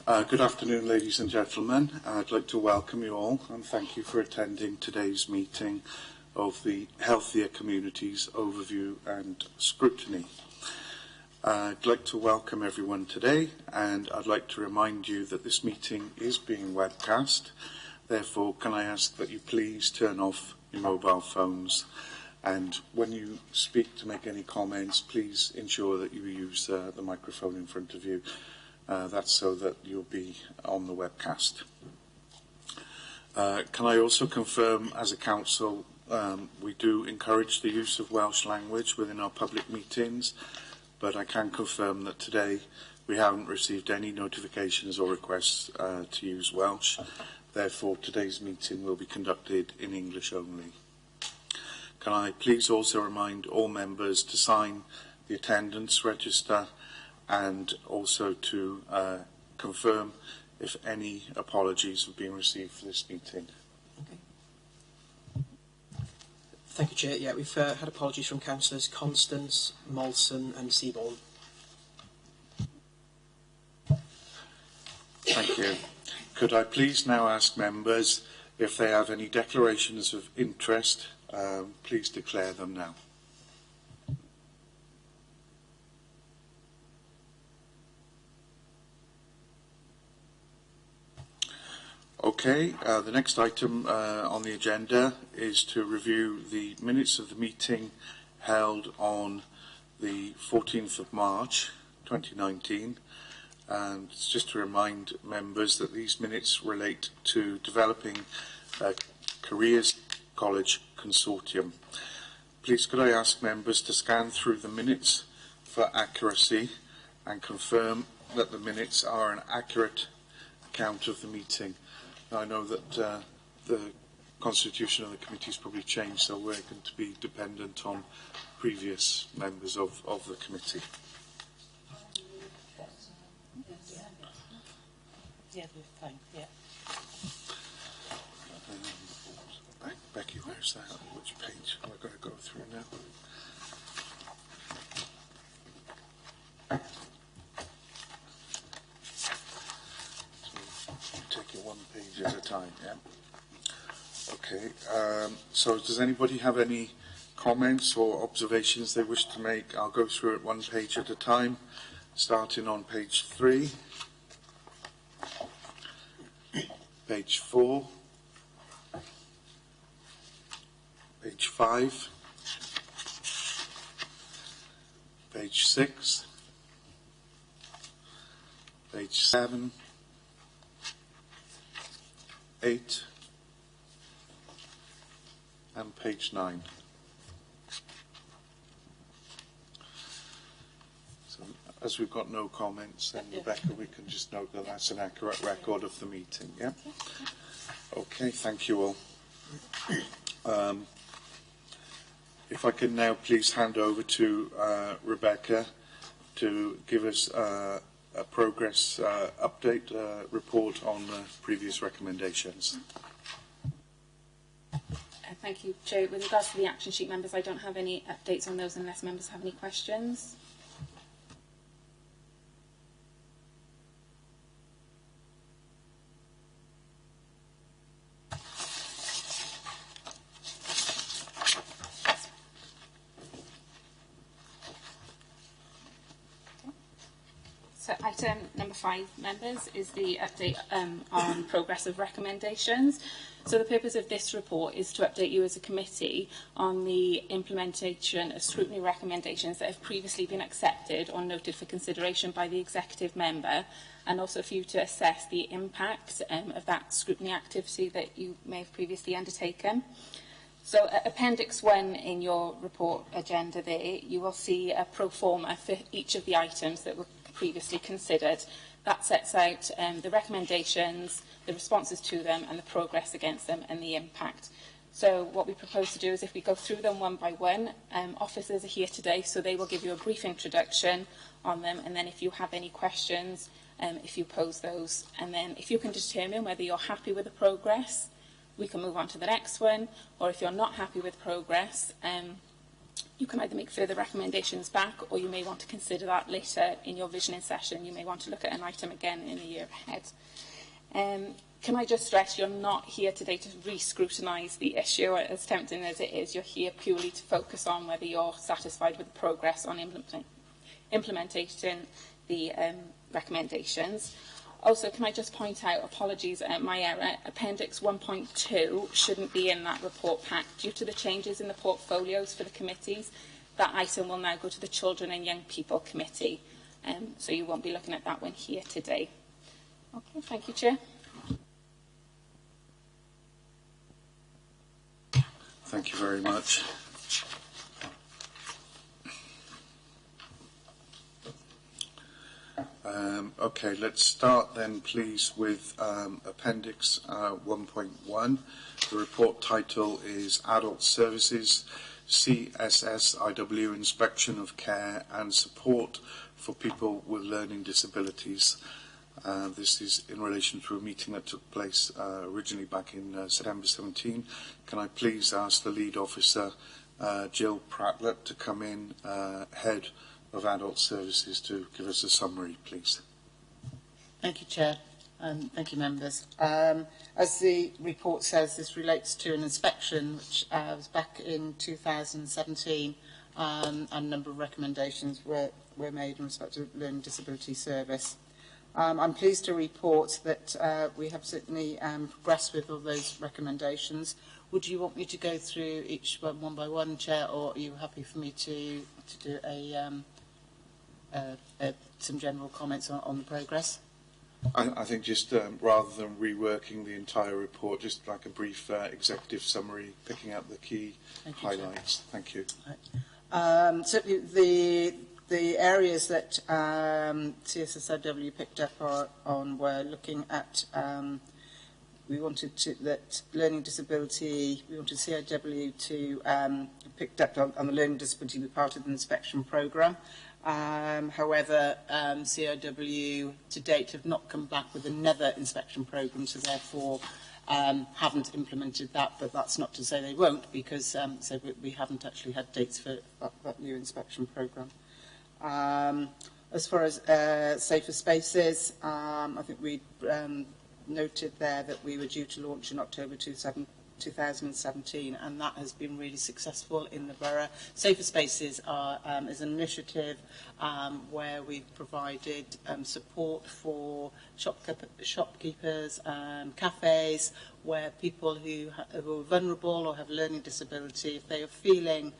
Good afternoon, ladies and gentlemen. I'd like to welcome you all and thank you for attending today's meeting of the Healthier Communities Overview and Scrutiny. I'd like to welcome everyone today, and I'd like to remind you that this meeting is being webcast. Therefore, can I ask that you please turn off your mobile phones, and when you speak to make any comments, please ensure that you use the microphone in front of you. That's so that you'll be on the webcast. Can I also confirm, as a council, we do encourage the use of Welsh language within our public meetings, but I can confirm that today we haven't received any notifications or requests to use Welsh. Therefore, today's meeting will be conducted in English only. Can I please also remind all members to sign the attendance register and also to confirm if any apologies have been received for this meeting. Okay. Thank you, Chair. Yeah, we've had apologies from Councillors Constance, Molson and Seaborn. Thank you. Could I please now ask members if they have any declarations of interest, please declare them now. Okay, the next item on the agenda is to review the minutes of the meeting held on the 14th of March 2019. And it's just to remind members that these minutes relate to developing a Careers College Consortium. Please could I ask members to scan through the minutes for accuracy and confirm that the minutes are an accurate account of the meeting. I know that the constitution of the committee has probably changed, so we're going to be dependent on previous members of the committee. Yeah, we're fine, yeah. Becky, where's that? Which page am I going to go through now? Take it one page at a time, yeah? Okay, so does anybody have any comments or observations they wish to make? I'll go through it one page at a time, starting on page 3, page 4, page 5, page 6, page 7, 8 and page 9. So as we've got no comments, then Rebecca, we can just note that that's an accurate record of the meeting, yeah? Okay, thank you all. If I can now please hand over to Rebecca to give us a progress update report on previous recommendations. Thank you, Chair. With regards to the action sheet, members, I don't have any updates on those unless members have any questions. So item number 5, members, is the update on progress of recommendations. So the purpose of this report is to update you as a committee on the implementation of scrutiny recommendations that have previously been accepted or noted for consideration by the executive member, and also for you to assess the impact of that scrutiny activity that you may have previously undertaken. So Appendix 1 in your report agenda there, you will see a pro forma for each of the items that were previously considered. That sets out the recommendations, the responses to them and the progress against them and the impact. So what we propose to do is, if we go through them one by one, officers are here today, so they will give you a brief introduction on them, and then if you have any questions, if you pose those, and then if you can determine whether you're happy with the progress, we can move on to the next one, or if you're not happy with progress, you can either make further recommendations back, or you may want to consider that later in your visioning session. You may want to look at an item again in the year ahead. Can I just stress, you're not here today to re-scrutinise the issue, as tempting as it is. You're here purely to focus on whether you're satisfied with the progress on implementing the recommendations. Also, can I just point out, apologies, my error, Appendix 1.2 shouldn't be in that report pack. Due to the changes in the portfolios for the committees, that item will now go to the Children and Young People Committee. So you won't be looking at that one here today. Okay, thank you, Chair. Thank you very much. Okay, let's start then, please, with Appendix 1.1. The report title is Adult Services, CSSIW Inspection of Care and Support for People with Learning Disabilities. This is in relation to a meeting that took place originally back in September 17. Can I please ask the lead officer, Jill Prattlett, to come in, Head of Adult Services, to give us a summary, please. Thank you, Chair, and thank you, members. As the report says, this relates to an inspection which was back in 2017, and a number of recommendations were made in respect to Learning Disability Service. I'm pleased to report that we have certainly progressed with all those recommendations. Would you want me to go through each one by one, Chair, or are you happy for me to do some general comments on the progress? I think just rather than reworking the entire report, just like a brief executive summary, picking up the key highlights. Thank you. Right. Certainly the areas that CSSIW picked up on were looking at, we wanted CIW to picked up on the learning disability be part of the inspection programme. However, CIW to date have not come back with another inspection programme, so therefore haven't implemented that, but that's not to say they won't, because so we haven't actually had dates for that new inspection programme. As far as safer spaces, I think we noted there that we were due to launch in October 2017, and that has been really successful in the borough. Safer Spaces is an initiative where we've provided support for shopkeepers and cafes, where people who are vulnerable or have learning disability, if they are feeling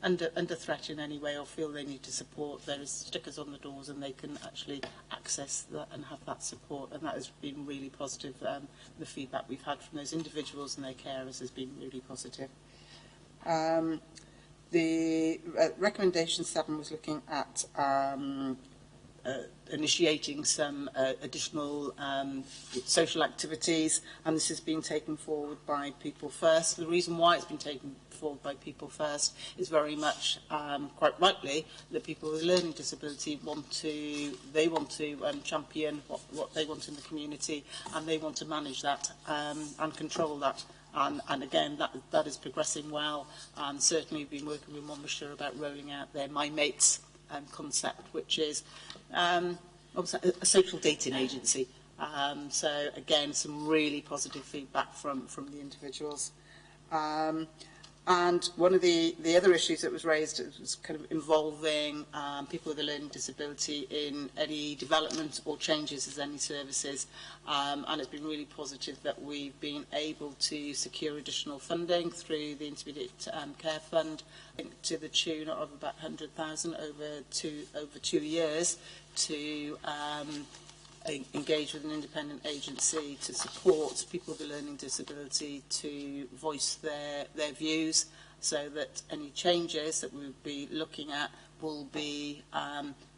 under threat in any way or feel they need to support, there is stickers on the doors and they can actually access that and have that support, and that has been really positive. The feedback we've had from those individuals and their carers has been really positive. The recommendation 7 was looking at initiating some additional social activities, and this has been taken forward by People First. The reason why it's been taken forward by People First is very much, quite rightly, that people with a learning disability want to champion what they want in the community, and they want to manage that and control that. And again, that is progressing well, and certainly we've been working with Monmouthshire about rolling out their My Mates concept, which is a social dating agency. So again, some really positive feedback from the individuals. And one of the other issues that was raised was kind of involving people with a learning disability in any development or changes as any services. And it's been really positive that we've been able to secure additional funding through the Intermediate Care Fund, I think to the tune of about 100,000 over 2 years, to engage with an independent agency to support people with a learning disability to voice their views, so that any changes that we'll be looking at will be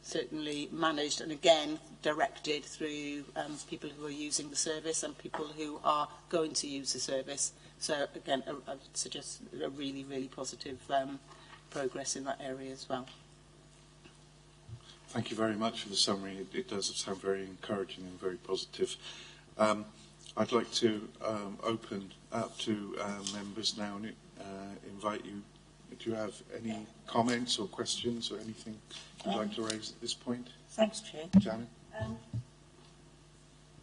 certainly managed and again directed through people who are using the service and people who are going to use the service. So again, I would suggest a really, really positive progress in that area as well. Thank you very much for the summary. It does sound very encouraging and very positive. I'd like to open up to members now and invite you Do you have any comments or questions or anything you'd like to raise at this point? Thanks, Chair. Janet?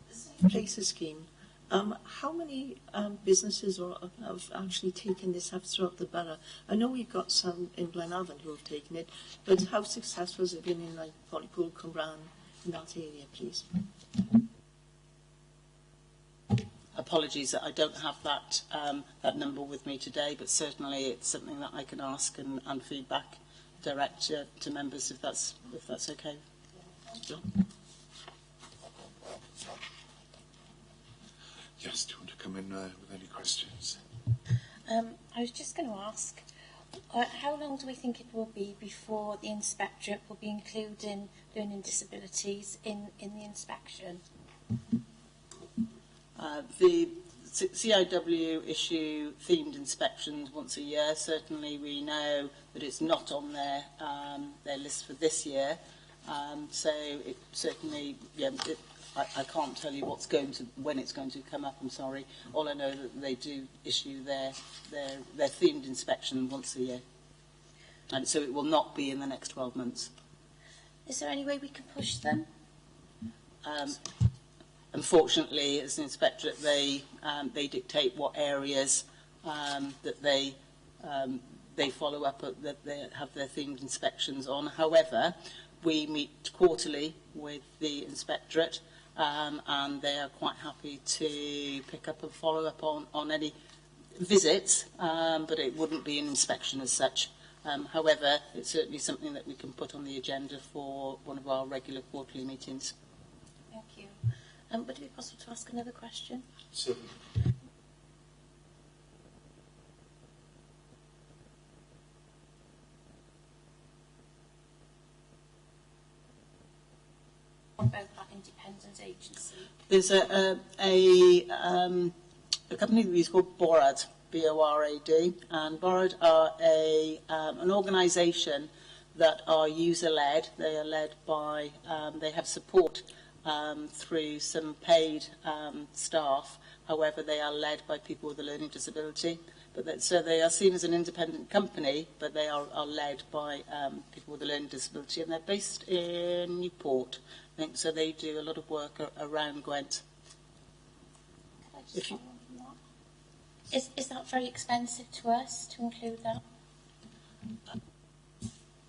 The Safe Places scheme, how many businesses have actually taken this up throughout the borough? I know we've got some in Glenavon who have taken it, but how successful has it been in like Pontypool, Cwmbran, in that area, please? Apologies that I don't have that that number with me today, but certainly it's something that I can ask and feedback direct to members if that's okay. John? Yes, do you want to come in with any questions? I was just going to ask, how long do we think it will be before the inspectorate will be including learning disabilities in the inspection? The CIW issue themed inspections once a year. Certainly we know that it's not on their list for this year. So it certainly, I can't tell you when it's going to come up, I'm sorry. All I know that they do issue their themed inspection once a year. And so it will not be in the next 12 months. Is there any way we can push them? Unfortunately, as an inspectorate, they dictate what areas that they follow up, that they have their themed inspections on. However, we meet quarterly with the inspectorate, and they are quite happy to pick up and follow up on any visits, but it wouldn't be an inspection as such. However, it's certainly something that we can put on the agenda for one of our regular quarterly meetings. Thank you. Would it be possible to ask another question? Certainly. What about that independent agency? There's a company that is called Borad, B-O-R-A-D, and Borad are an organisation that are user-led. They are led by, they have support through some paid staff. However, they are led by people with a learning disability. So they are seen as an independent company, but they are led by people with a learning disability, and they're based in Newport. I think so. They do a lot of work around Gwent. Could I just follow on from that? Is that very expensive to us to include that?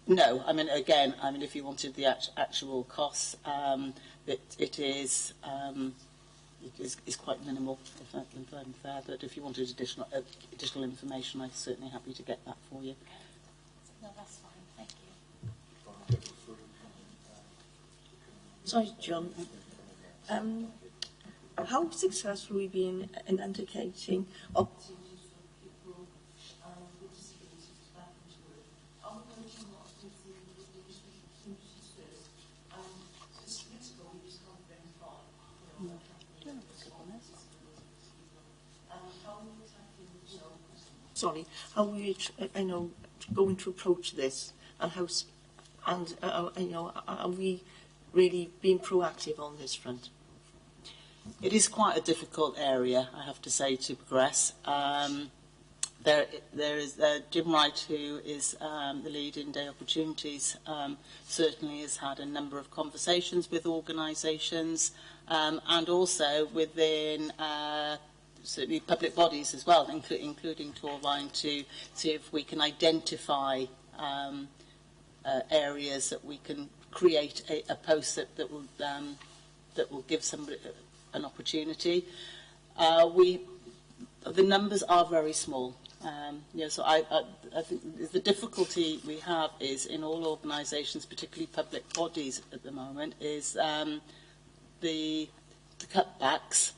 No, I mean, again, if you wanted the actual costs, it is quite minimal, if I'm fair. But if you wanted additional information, I'm certainly happy to get that for you. No, that's fine. Thank you. Sorry, John. How successful have we been in undertaking opportunities for people with disabilities back into work? Are we working a lot with the district communities first? Just years ago, we just can't very far. Sorry, how are we, going to approach this, and how, are we really being proactive on this front? It is quite a difficult area, I have to say, to progress. There is Jim Wright, who is the lead in Day Opportunities, certainly has had a number of conversations with organisations and also within certainly public bodies as well, including Torvine, to see if we can identify areas that we can create a post that will give somebody an opportunity. The numbers are very small. So I think the difficulty we have is in all organisations, particularly public bodies at the moment, is the cutbacks.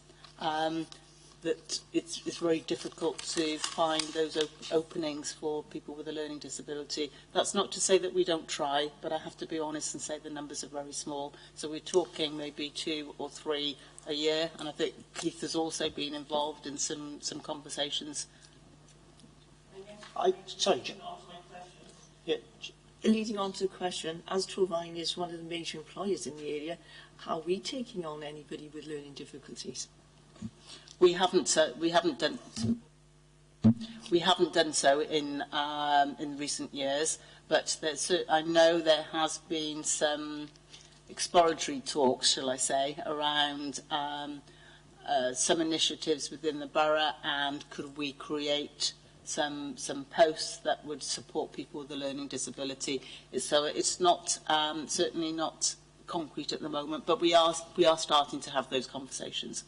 That it's very difficult to find those openings for people with a learning disability. That's not to say that we don't try, but I have to be honest and say the numbers are very small. So we're talking maybe 2 or 3 a year, and I think Keith has also been involved in some conversations. Sorry, John. Yeah. Leading on to the question, as Torvine is one of the major employers in the area, how are we taking on anybody with learning difficulties? We haven't done. We haven't done so in recent years, but I know there has been some exploratory talks, shall I say, around some initiatives within the borough, and could we create some posts that would support people with a learning disability. So it's not certainly not concrete at the moment, but we are starting to have those conversations.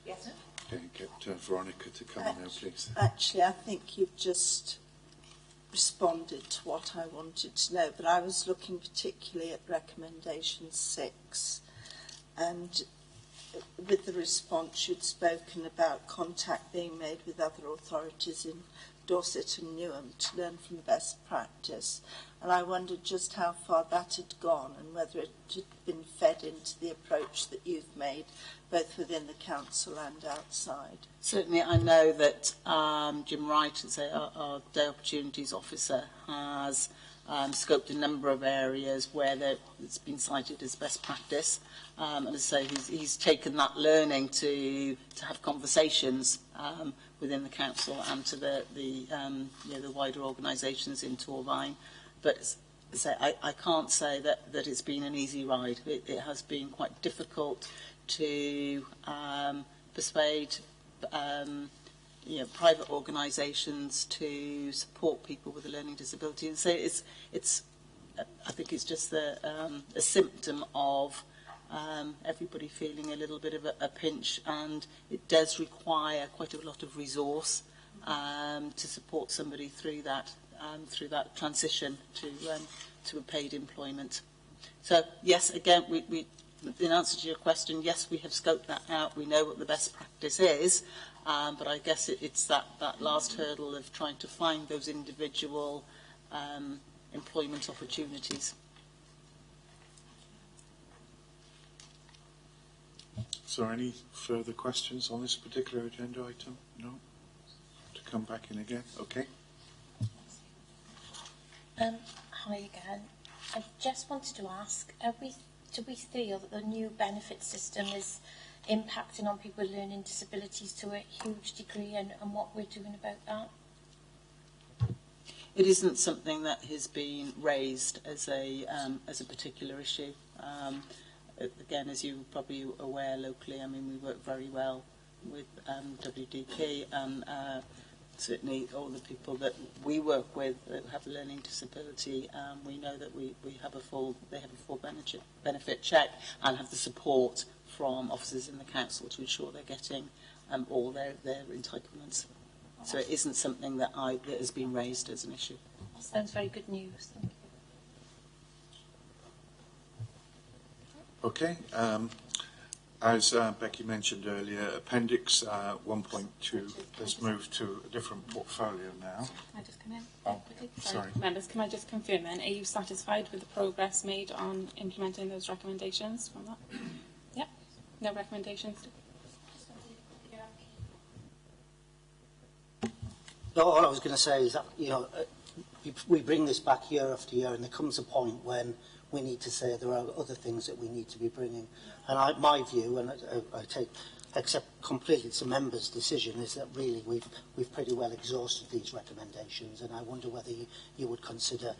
Yes. Okay, get Veronica to come in now, please. Actually, I think you've just responded to what I wanted to know, but I was looking particularly at recommendation 6, and with the response you'd spoken about contact being made with other authorities in Dorset and Newham to learn from best practice, and I wondered just how far that had gone and whether it had been fed into the approach that you've made both within the council and outside. Certainly, I know that Jim Wright, as our Day Opportunities Officer, has scoped a number of areas where it's been cited as best practice. And as I say, he's taken that learning to have conversations within the council and to the wider organisations in Torvine. But I can't say that it's been an easy ride. It has been quite difficult to persuade private organisations to support people with a learning disability. And so I think it's just a symptom of everybody feeling a little bit of a pinch, and it does require quite a lot of resource to support somebody through that transition to a paid employment. So yes, again, we in answer to your question, yes, we have scoped that out. We know what the best practice is, but I guess it's that last hurdle of trying to find those individual employment opportunities. So any further questions on this particular agenda item? No? To come back in again? Okay. Hi again. I just wanted to ask, do we feel that the new benefit system is impacting on people with learning disabilities to a huge degree, and what we're doing about that? It isn't something that has been raised as a particular issue. Again, as you're probably aware locally, I mean, we work very well with WDP, and certainly all the people that we work with that have a learning disability, we know that they have a full benefit check and have the support from officers in the council to ensure they're getting all their entitlements. So it isn't something that has been raised as an issue. That sounds very good news. Thank you. Okay. As Becky mentioned earlier, Appendix 1.2 has moved to a different portfolio now. Can I just come in? Oh, sorry. Members, can I just confirm then, are you satisfied with the progress made on implementing those recommendations from that? Yeah? No recommendations? No, all I was going to say is that, we bring this back year after year, and there comes a point when we need to say there are other things that we need to be bringing. And my view, and I accept completely it's a member's decision, is that really we've pretty well exhausted these recommendations, and I wonder whether you would consider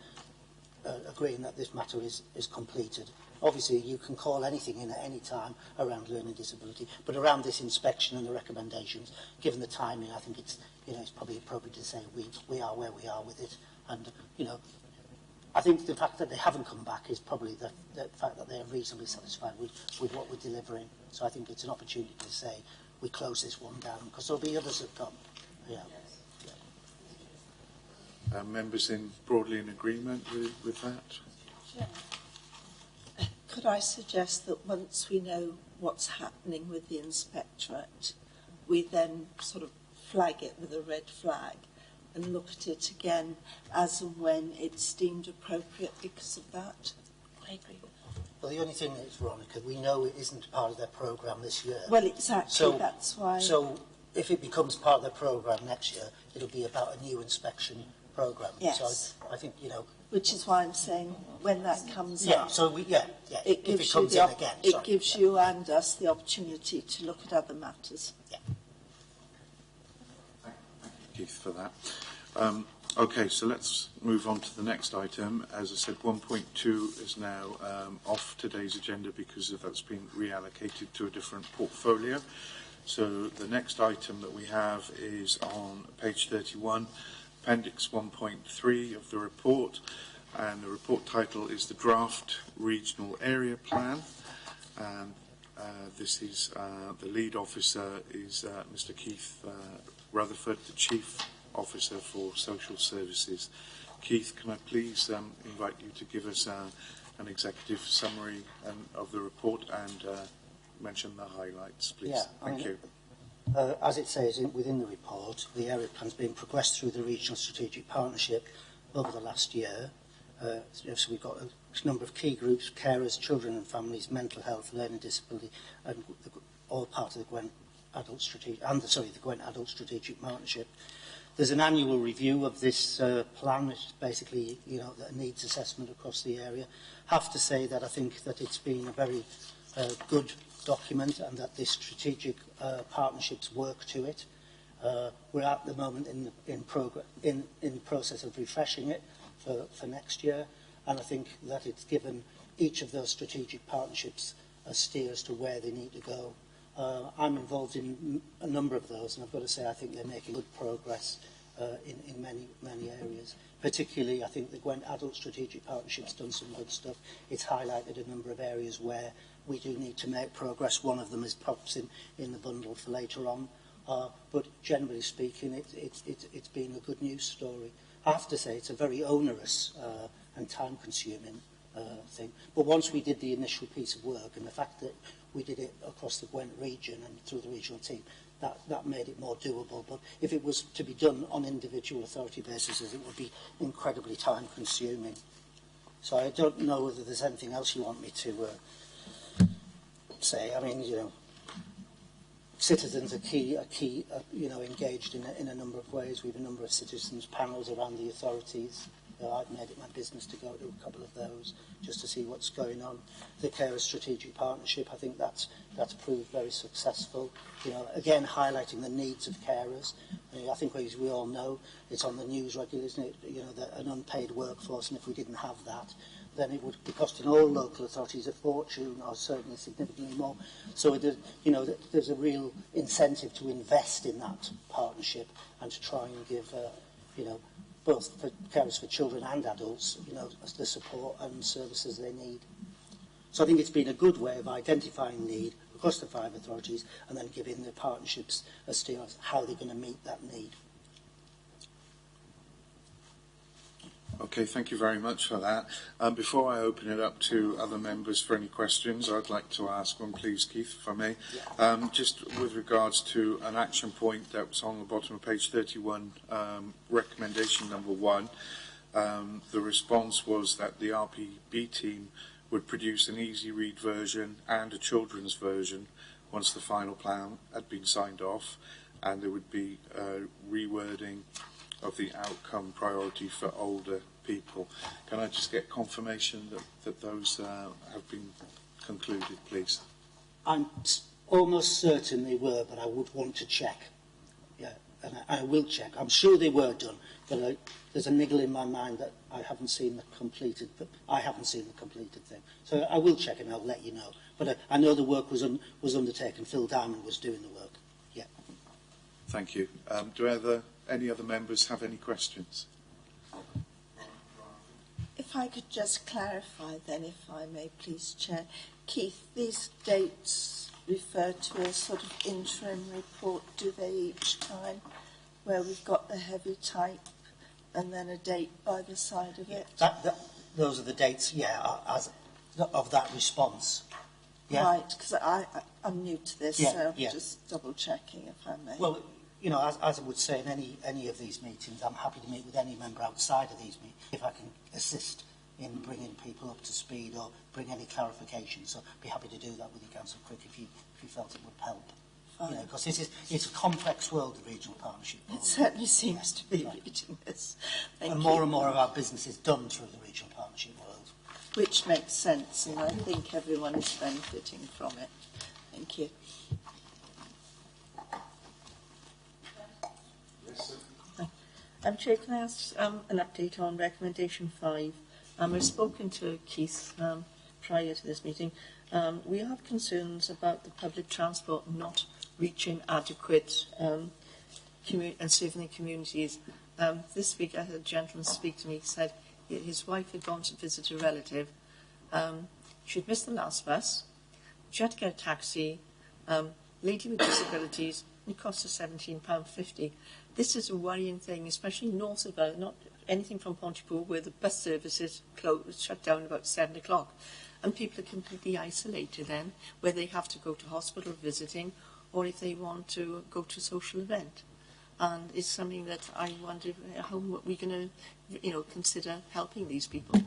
agreeing that this matter is completed. Obviously, you can call anything in at any time around learning disability, but around this inspection and the recommendations, given the timing, I think it's probably appropriate to say we are where we are with it. And, I think the fact that they haven't come back is probably the fact that they are reasonably satisfied with what we're delivering. So I think it's an opportunity to say we close this one down, because there'll be others that come. Yeah. Members broadly in agreement with that? Yeah. Could I suggest that once we know what's happening with the inspectorate, we then sort of flag it with a red flag and look at it again as and when it's deemed appropriate because of that? I agree with Well, the only thing is, Veronica, we know it isn't part of their programme this year. Well, exactly, so, that's why. So if it becomes part of their programme next year, it'll be about a new inspection programme. Yes. So I think, Which is why I'm saying when that comes yeah, up, so it gives if it you comes the in again. it sorry. gives you and us the opportunity to look at other matters. Keith, for that. Okay, so let's move on to the next item. As I said, 1.2 is now off today's agenda because that's been reallocated to a different portfolio. So the next item that we have is on page 31, Appendix 1.3 of the report, and the report title is the Draft Regional Area Plan. And this is the lead officer is Mr. Keith Rutherford, the Chief Officer for Social Services. Keith, can I please invite you to give us an executive summary of the report and mention the highlights, please? Yeah, Thank you. As it says within the report, the area plan's been progressed through the Regional Strategic Partnership over the last year. So we've got a number of key groups: carers, children and families, mental health, learning disability, and all part of the Gwent Adult Strategic, the Gwent Adult Strategic Partnership. There's an annual review of this plan, which is basically, a needs assessment across the area. Have to say that I think that it's been a very good document, and that this strategic partnerships work to it. We're at the moment in the process of refreshing it for next year, and I think that it's given each of those strategic partnerships a steer as to where they need to go. I'm involved in a number of those, and I've got to say I think they're making good progress in many areas. Particularly, I think the Gwent Adult Strategic Partnership's done some good stuff. It's highlighted a number of areas where we do need to make progress. One of them is perhaps in the bundle for later on. But generally speaking, it's been a good news story. I have to say it's a very onerous and time-consuming thing. But once we did the initial piece of work, and the fact that we did it across the Gwent region and through the regional team, that made it more doable. But if it was to be done on individual authority basis, it would be incredibly time-consuming. So I don't know whether there's anything else you want me to say. I mean, citizens are engaged in a number of ways. We have a number of citizens panels around the authorities. I've made it my business to go to a couple of those just to see what's going on. The Carer Strategic Partnership, I think that's proved very successful. Again, highlighting the needs of carers. I think, as we all know, it's on the news regularly, isn't it? An unpaid workforce, and if we didn't have that, then it would be costing all local authorities a fortune, or certainly significantly more. So there's a real incentive to invest in that partnership and to try and give, both for carers for children and adults, the support and services they need. So I think it's been a good way of identifying need across the 5 authorities and then giving the partnerships a steer of how they're going to meet that need. Okay, thank you very much for that. Before I open it up to other members for any questions, I'd like to ask one, please, Keith, if I may. Yeah. Just with regards to an action point that was on the bottom of page 31, recommendation number 1, the response was that the RPB team would produce an easy-read version and a children's version once the final plan had been signed off, and there would be rewording of the outcome priority for older people. Can I just get confirmation that those have been concluded, please? I'm almost certain they were, but I would want to check. Yeah, and I will check. I'm sure they were done, but there's a niggle in my mind that I haven't seen the completed thing. So I will check and I'll let you know. But I know the work was undertaken. Phil Diamond was doing the work. Yeah. Thank you. Do any other members have any questions? If I could just clarify then, if I may please, Chair. Keith, these dates refer to a sort of interim report, do they, each time, where we've got the heavy type and then a date by the side of it? Those are the dates, of that response. Yeah. Right, because I'm new to this, so just double checking if I may. Well, as I would say in any of these meetings, I'm happy to meet with any member outside of these meetings if I can assist in bringing people up to speed or bring any clarification. So I'd be happy to do that with you, Councillor Crick, if you felt it would help. You know, because it's a complex world, the regional partnership. It certainly seems to be reading this. Thank And you. more and more of our business is done through the regional partnership world. Which makes sense, and I think everyone is benefiting from it. Thank you. Chair, can I ask an update on recommendation 5? I've spoken to Keith prior to this meeting. We have concerns about the public transport not reaching adequate and serving the communities. This week I had a gentleman speak to me. He said his wife had gone to visit a relative. She'd missed the last bus. She had to get a taxi. Lady with disabilities. It cost her £17.50. This is a worrying thing, especially north of her, not anything from Pontypool, where the bus services shut down about 7 o'clock. And people are completely isolated then, where they have to go to hospital visiting, or if they want to go to a social event. And it's something that I wonder how we're going to, consider helping these people.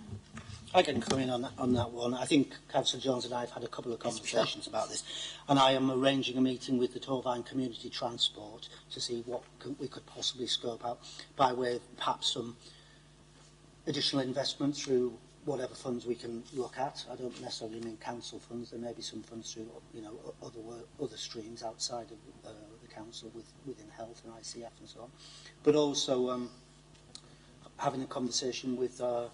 I can come in on that one. I think Councillor Jones and I have had a couple of conversations about this, and I am arranging a meeting with the Torvine Community Transport to see what we could possibly scope out by way of perhaps some additional investment through whatever funds we can look at. I don't necessarily mean council funds. There may be some funds through other streams outside of the council within health and ICF and so on, but also having a conversation with the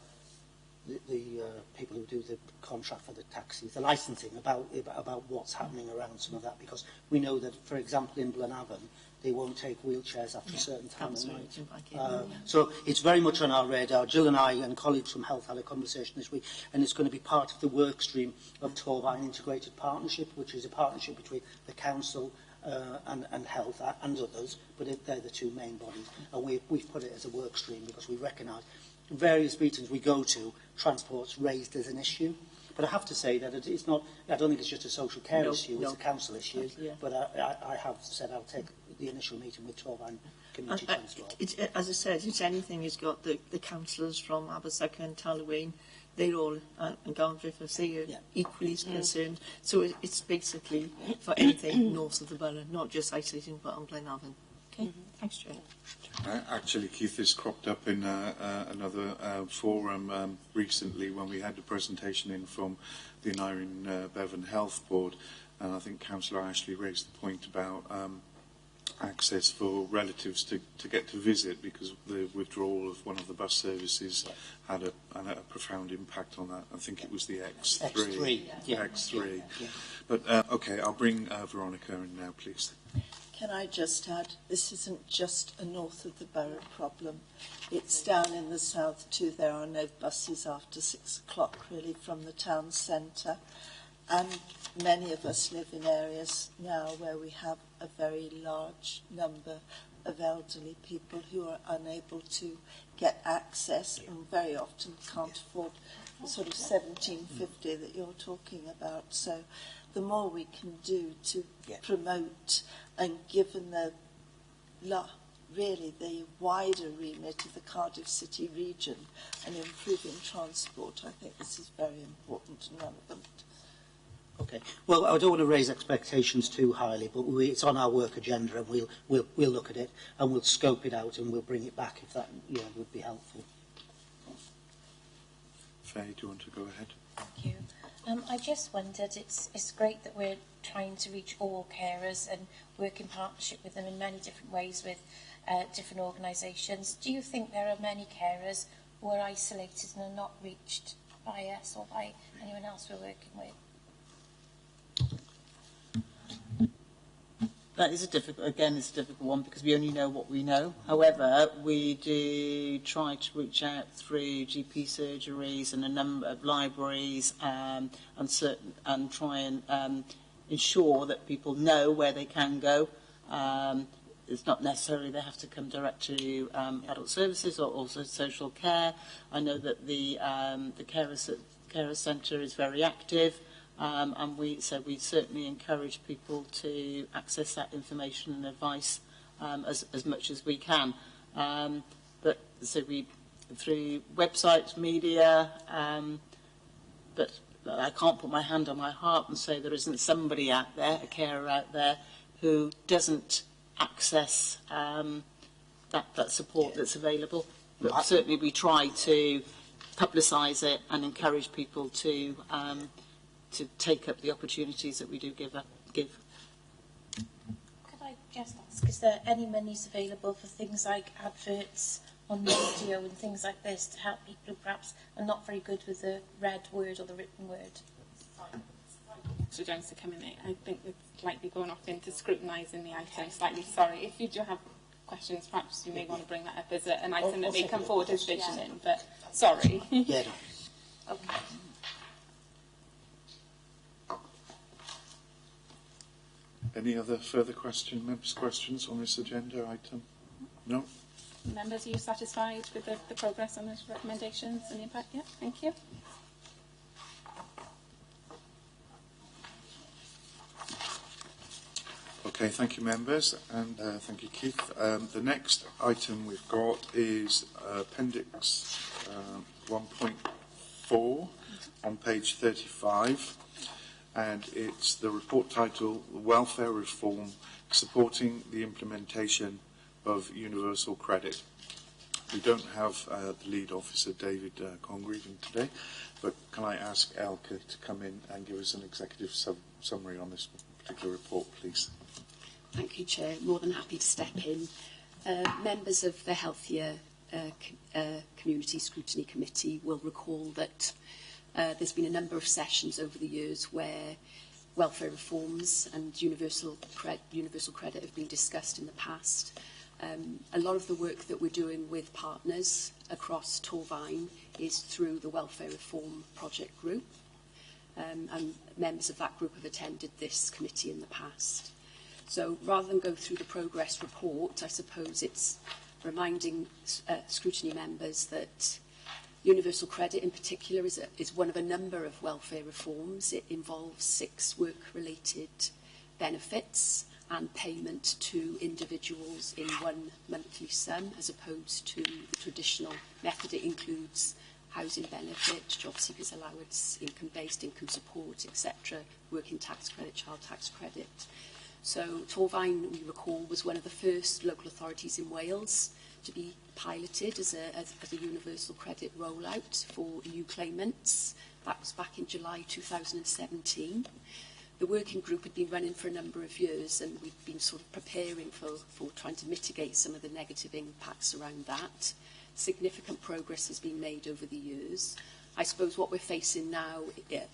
people who do the contract for the taxis, the licensing, about what's happening around some of that, because we know that, for example, in Blenavon, they won't take wheelchairs after a certain time of night. So it's very much on our radar. Jill and I and colleagues from Health had a conversation this week, and it's going to be part of the work stream of Torvine Integrated Partnership, which is a partnership between the Council and Health and others, but they're the two main bodies. And we've put it as a work stream because we recognise in various meetings we go to, transport's raised as an issue. But I have to say that it's not, I don't think it's just a social care issue, it's a council issue. Yeah. But I have said I'll take the initial meeting with Torvine Community Transport. As I said, it's anything, it's got the councillors from Abersucker and Talwyn, they're all, and Garnfrith, they are equally concerned. So it's basically for anything north of the borough, not just isolating but on Blenavon. Okay, thanks, Chair. Actually, Keith, this cropped up in another forum recently when we had a presentation in from the Aneurin Bevan Health Board, and I think Councillor Ashley raised the point about access for relatives to get to visit, because the withdrawal of one of the bus services had a profound impact on that. I think it was the X3. X3. Yeah. But, OK, I'll bring Veronica in now, please. Can I just add, this isn't just a north of the borough problem. It's down in the south too. There are no buses after 6 o'clock, really, from the town centre. And many of us live in areas now where we have a very large number of elderly people who are unable to get access and very often can't afford the sort of $17.50 that you're talking about. So the more we can do to promote, and given the really the wider remit of the Cardiff City region and improving transport, I think this is very important and relevant. Okay. Well, I don't want to raise expectations too highly, but it's on our work agenda, and we'll look at it and we'll scope it out and we'll bring it back if that would be helpful. Faye, do you want to go ahead? Thank you. I just wondered, it's great that we're trying to reach all carers and work in partnership with them in many different ways with different organisations. Do you think there are many carers who are isolated and are not reached by us or by anyone else we're working with? That is it's a difficult one because we only know what we know. However, we do try to reach out through GP surgeries and a number of libraries and try and ensure that people know where they can go. It's not necessarily they have to come direct to adult services or also social care. I know that the carer centre is very active. And we certainly encourage people to access that information and advice as much as we can. But so we through websites, media, but I can't put my hand on my heart and say there isn't somebody out there, a carer out there, who doesn't access that support that's available. But certainly we try to publicise it and encourage people to take up the opportunities that we do give. Could I just ask, is there any monies available for things like adverts on radio and things like this to help people who perhaps are not very good with the read word or the written word? So Jones to come in, I think it's likely going off into scrutinising the item slightly. Sorry, if you do have questions, perhaps you may want to bring that up as an item that may come forward as vision in, but sorry. Yeah. Okay. Any other further members' questions on this agenda item? No? Members, are you satisfied with the progress on those recommendations and the impact? Yeah, thank you. Okay, thank you, members, and thank you, Keith. The next item we've got is Appendix 1.4 on page 35, and it's the report title, Welfare Reform, Supporting the Implementation of Universal Credit. We don't have the lead officer, David Congreve, today, but can I ask Elke to come in and give us an executive summary on this particular report, please? Thank you, Chair. More than happy to step in. Members of the Healthier Community Scrutiny Committee will recall that there's been a number of sessions over the years where welfare reforms and universal credit have been discussed in the past. A lot of the work that we're doing with partners across Torfaen is through the Welfare Reform Project Group, and members of that group have attended this committee in the past. So rather than go through the progress report, I suppose it's reminding scrutiny members that universal credit in particular is one of a number of welfare reforms. It involves 6 work-related benefits and payment to individuals in one monthly sum, as opposed to the traditional method. It includes housing benefit, job seekers allowance, income-based income support, etc., working tax credit, child tax credit. So Torfaen, we recall, was one of the first local authorities in Wales to be piloted as a universal credit rollout for new claimants. That was back in July 2017. The working group had been running for a number of years, and we've been sort of preparing for trying to mitigate some of the negative impacts around that. Significant progress has been made over the years. I suppose what we're facing now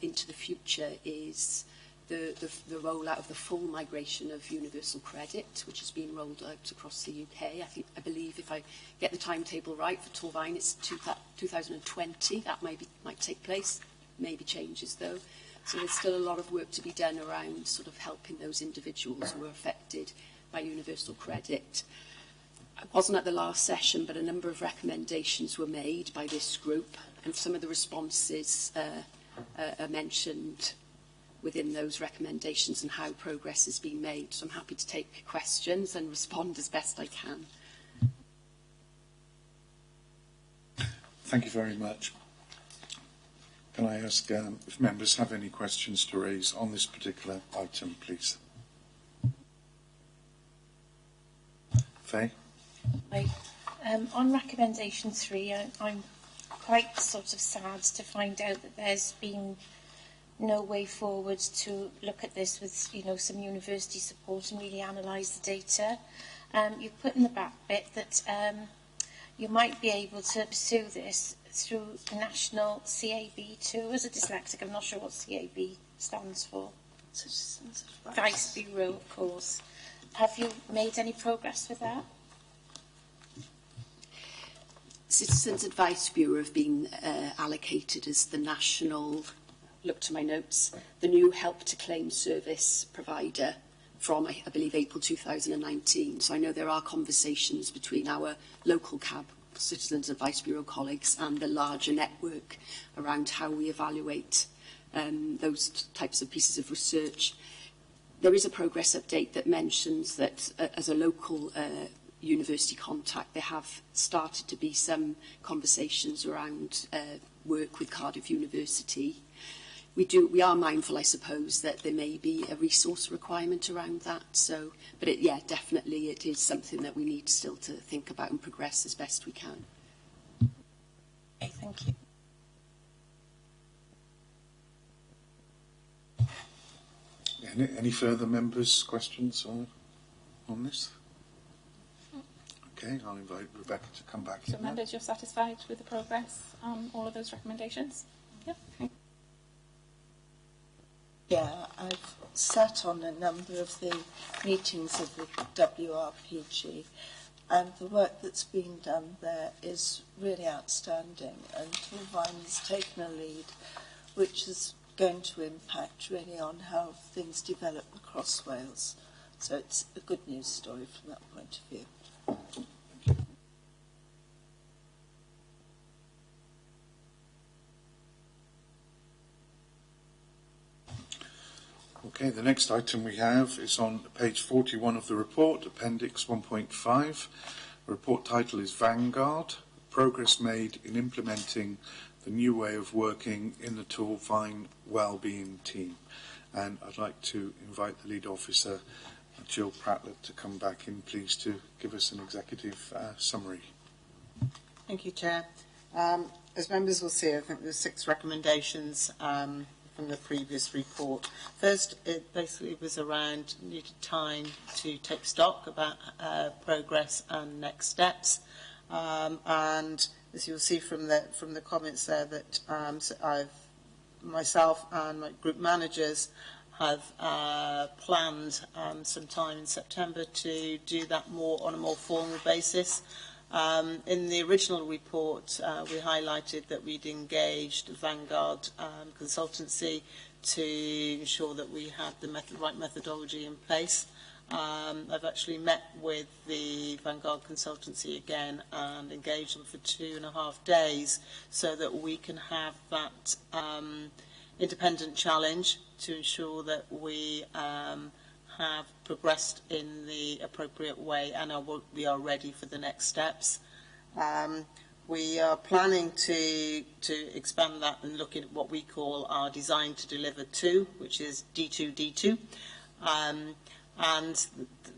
into the future is the rollout of the full migration of universal credit, which has been rolled out across the UK. I believe, if I get the timetable right, for Torfaen it's 2020. That might take place. Maybe changes though. So there's still a lot of work to be done around sort of helping those individuals who are affected by universal credit. I wasn't at the last session, but a number of recommendations were made by this group, and some of the responses are mentioned within those recommendations and how progress has been made. So I'm happy to take questions and respond as best I can. Thank you very much. Can I ask if members have any questions to raise on this particular item, please? Faye? On recommendation 3, I'm quite sort of sad to find out that there's been no way forward to look at this with, you know, some university support and really analyse the data. You've put in the back bit that you might be able to pursue this through the national CAB2. As a dyslexic, I'm not sure what CAB stands for. Vice Bureau, of course. Have you made any progress with that? Citizens Advice Bureau have been allocated as the national, look to my notes, the new help to claim service provider from, I believe, April 2019. So I know there are conversations between our local CAB, Citizens Advice Bureau colleagues, and the larger network around how we evaluate those types of pieces of research. There is a progress update that mentions that as a local university contact, there have started to be some conversations around work with Cardiff University. we are mindful, I suppose, that there may be a resource requirement around that. So, but yeah, definitely it is something that we need still to think about and progress as best we can. Okay, thank you. Any further members' questions on this? Okay, I'll invite Rebecca to come back. So members, you're satisfied with the progress on all of those recommendations? Yep. Okay. Yeah, I've sat on a number of the meetings of the WRPG, and the work that's been done there is really outstanding, and Torvine has taken a lead which is going to impact really on how things develop across Wales. So it's a good news story from that point of view. Okay, the next item we have is on page 41 of the report, Appendix 1.5. The report title is Vanguard, Progress Made in Implementing the New Way of Working in the Torvine Wellbeing Team. And I'd like to invite the lead officer, Jill Pratlett, to come back in, please, to give us an executive summary. Thank you, Chair. As members will see, I think there's 6 recommendations from the previous report. First, it basically was around needed time to take stock about progress and next steps. And as you'll see from the comments there, that so myself and my group managers have planned some time in September to do that on a more formal basis. In the original report, we highlighted that we'd engaged Vanguard Consultancy to ensure that we had the right methodology in place. I've actually met with the Vanguard Consultancy again and engaged them for 2.5 days so that we can have that independent challenge to ensure that we have progressed in the appropriate way and we are ready for the next steps. We are planning to expand that and look at what we call our Design to Deliver 2, which is D2D2. And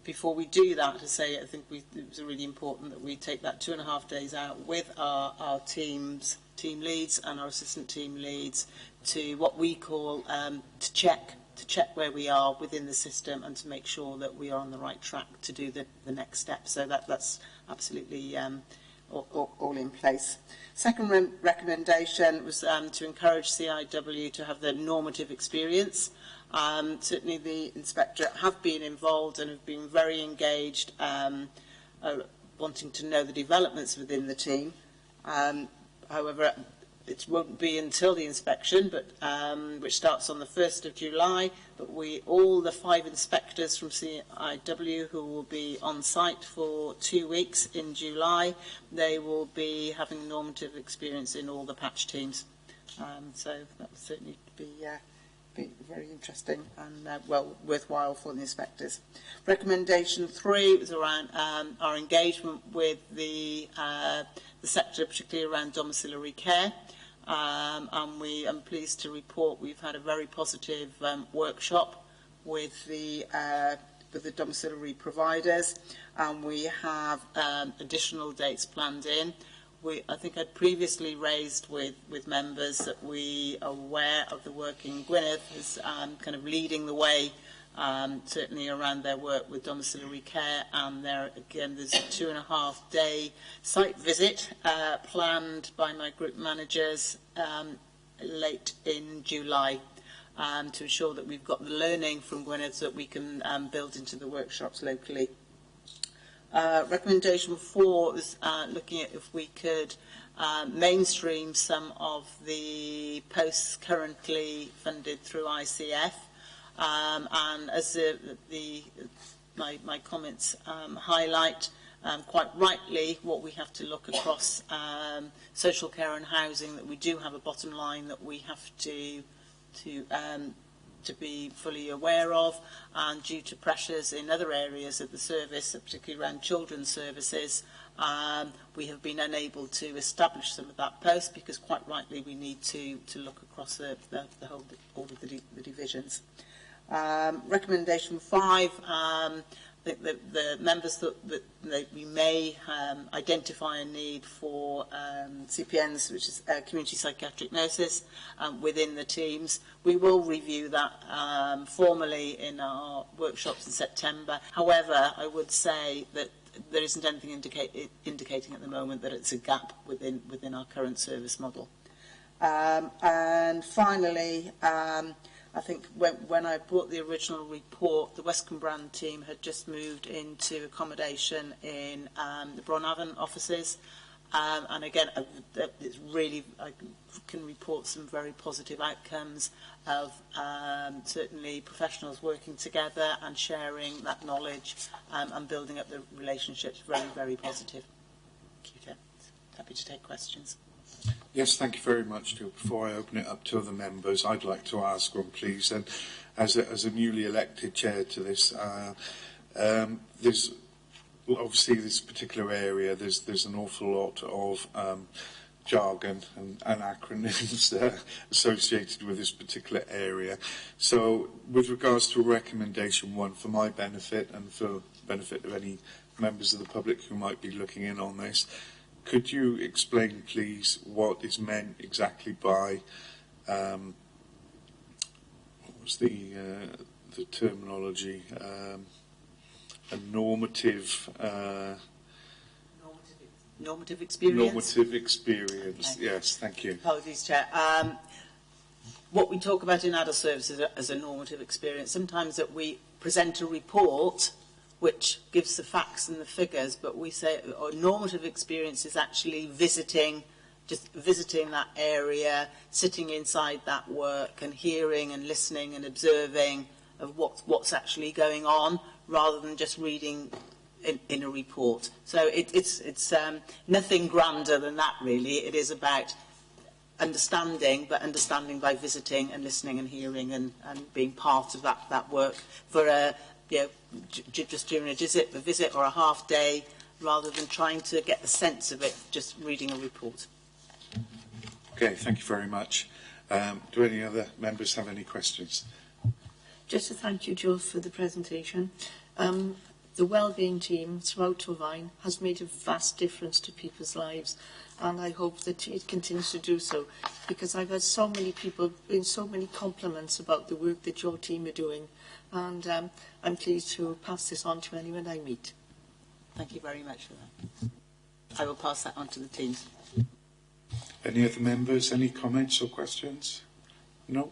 before we do that, to say, I think it was really important that we take that 2.5 days out with our team leads and our assistant team leads to what we call to check where we are within the system and to make sure that we are on the right track to do the next step. So that's absolutely all in place. Second recommendation was to encourage CIW to have the normative experience. Certainly the inspectorate have been involved and have been very engaged, wanting to know the developments within the team. However, it won't be until the inspection, but which starts on the 1st of July. But all the 5 inspectors from CIW who will be on site for 2 weeks in July, they will be having normative experience in all the patch teams. So that would certainly be very interesting and well worthwhile for the inspectors. Recommendation 3 was around our engagement with the sector, particularly around domiciliary care. And I'm pleased to report we've had a very positive workshop with the domiciliary providers, and we have additional dates planned in. I think I'd previously raised with members that we are aware of the work in Gwynedd as kind of leading the way, certainly around their work with domiciliary care, and there's a 2.5-day site visit planned by my group managers late in July to ensure that we've got the learning from Gwynedd so that we can build into the workshops locally. Recommendation 4 was looking at if we could mainstream some of the posts currently funded through ICF. And as my comments highlight, quite rightly, what we have to look across social care and housing, that we do have a bottom line that we have to be fully aware of, and due to pressures in other areas of the service, particularly around children's services, We have been unable to establish some of that post because, quite rightly, we need to look across the whole, all of the divisions. Recommendation 5, I think that the members thought that we may identify a need for CPNs, which is community psychiatric nurses, within the teams. We will review that formally in our workshops in September. However, I would say that there isn't anything indicating at the moment that it's a gap within our current service model. And finally, I think when I brought the original report, the West Cumbrian team had just moved into accommodation in the Bronavon offices. And again, it's really, I can report some very positive outcomes of certainly professionals working together and sharing that knowledge and building up the relationships. Very, very positive. Thank you, Chair. Happy to take questions. Yes, thank you very much, Jill. Before I open it up to other members, I'd like to ask one, please. And as a newly elected chair to this, there's obviously this particular area. There's an awful lot of jargon and acronyms associated with this particular area. So, with regards to recommendation 1, for my benefit and for the benefit of any members of the public who might be looking in on this, could you explain, please, what is meant exactly by what was the terminology? A normative. Normative experience. Normative experience. Okay. Yes, thank you. Apologies, Chair. What we talk about in adult services as a normative experience, sometimes that we present a report which gives the facts and the figures, but we say a normative experience is actually visiting that area, sitting inside that work and hearing and listening and observing of what's actually going on, rather than just reading in a report. So it's nothing grander than that, really. It is about understanding, but understanding by visiting and listening and hearing and being part of that work for a just during a visit or a half day, rather than trying to get the sense of it just reading a report. Okay, thank you very much. Do any other members have any questions? Just to thank you, Jill, for the presentation. The wellbeing team throughout Torfaen has made a vast difference to people's lives, and I hope that it continues to do so, because I've had so many people bring so many compliments about the work that your team are doing, and I'm pleased to pass this on to anyone I meet. Thank you very much for that. I will pass that on to the teams. Any other members? Any comments or questions? No?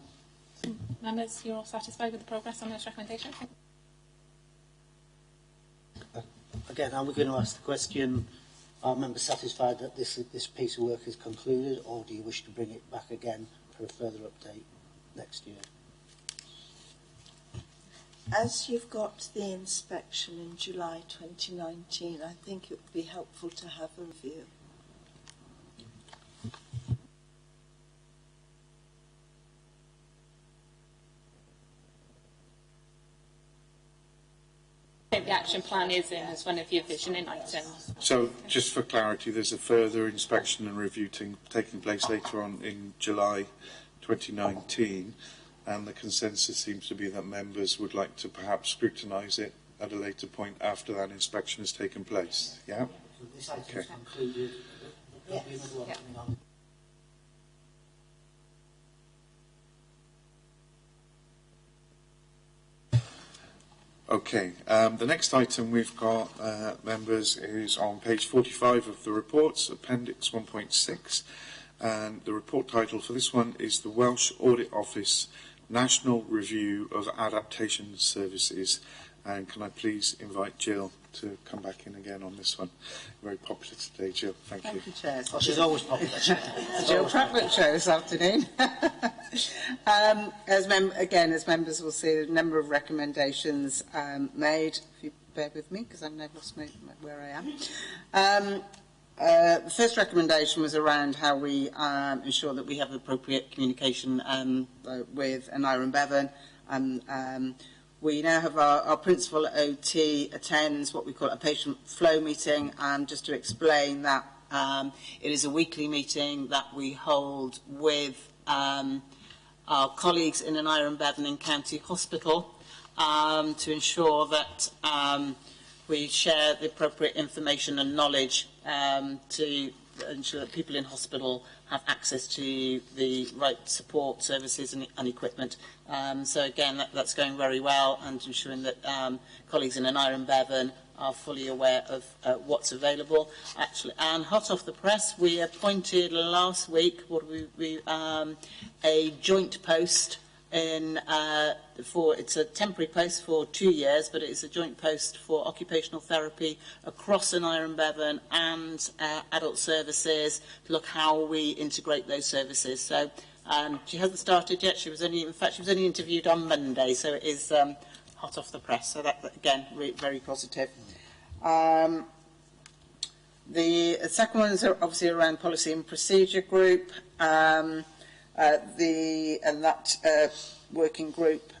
Members, you're all satisfied with the progress on this recommendation? Again, are we going to ask the question, are members satisfied that this piece of work is concluded, or do you wish to bring it back again for a further update next year? As you've got the inspection in July 2019, I think it would be helpful to have a review. I think the action plan is in as one of your visioning items. So, just for clarity, there's a further inspection and review taking place later on in July 2019, and the consensus seems to be that members would like to perhaps scrutinise it at a later point after that inspection has taken place. Yeah? So this item is concluded. Yes. Okay, the next item we've got, members, is on page 45 of the reports, Appendix 1.6, and the report title for this one is the Welsh Audit Office National Review of Adaptation Services. And can I please invite Jill to come back in again on this one? Very popular today, Jill. Thank you. Thank you, Chair. Oh, she's always popular. Jill Prattwood show this afternoon. As members will see, a number of recommendations made. If you bear with me, because I've now lost where I am. The first recommendation was around how we ensure that we have appropriate communication with Aneurin Bevan. we now have our principal OT attends what we call a patient flow meeting, and just to explain that it is a weekly meeting that we hold with our colleagues in an Iron Bevan in County Hospital to ensure that we share the appropriate information and knowledge to ensure that people in hospital have access to the right support services and equipment. So again, that's going very well, and ensuring that colleagues in an Iron Bevan are fully aware of what's available. Actually, and hot off the press, we appointed last week a joint post in it's a temporary post for 2 years, but it is a joint post for occupational therapy across an Iron Bevan and adult services to look how we integrate those services. So she hasn't started yet. She was only interviewed on Monday, so it is hot off the press. So that again, very positive. The second one is obviously around policy and procedure group. Working group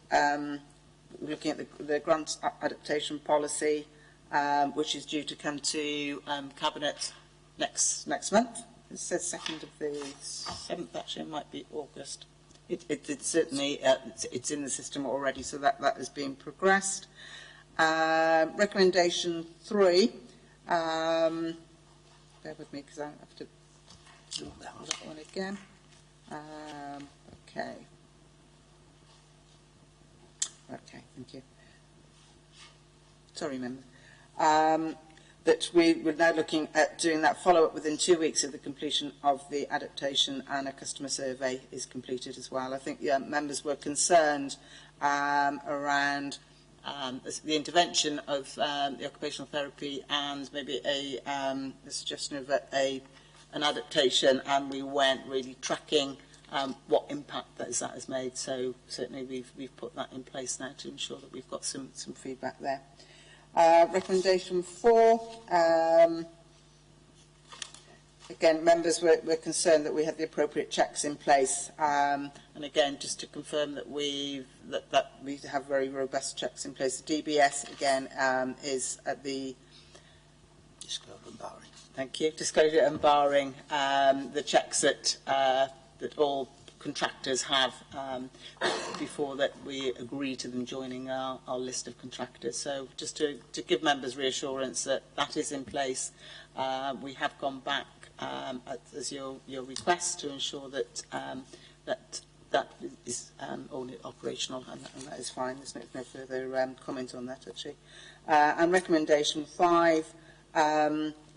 looking at the grant adaptation policy, which is due to come to Cabinet next month. It says 2nd of the 7th, actually it might be August. It's certainly it's in the system already, so that has been progressed. Recommendation 3. Bear with me because I have to do that one again. Okay, thank you. Sorry, member. That we're now looking at doing that follow-up within 2 weeks of the completion of the adaptation, and a customer survey is completed as well. I think members were concerned around the intervention of the occupational therapy and maybe a suggestion of an adaptation, and we weren't really tracking what impact that has made. So certainly we've put that in place now to ensure that we've got some feedback there. Recommendation 4. Again, members were concerned that we had the appropriate checks in place, and again, just to confirm that we have very robust checks in place. The DBS again is at the Disclosure and barring. Thank you. Disclosure and barring the checks that all contractors have before that we agree to them joining our list of contractors. So just to give members reassurance that that is in place. We have gone back as your request to ensure that that is all operational, and that is fine. There's no further comment on that actually. And recommendation 5.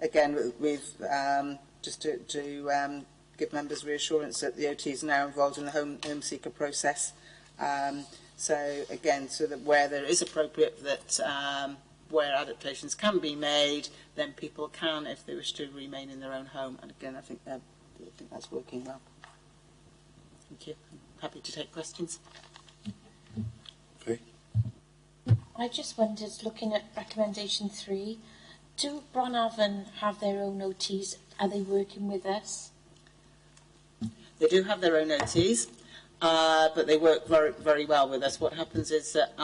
Again, we've just to give members reassurance that the OT is now involved in the home seeker process. So again, so that where there is appropriate, that where adaptations can be made, then people can, if they wish to, remain in their own home. And again, I think that's working well. Thank you. I'm happy to take questions. Okay. I just wondered, looking at recommendation 3, do Bronavon have their own OTs? Are they working with us? They do have their own OTs, but they work very, very well with us. What happens is that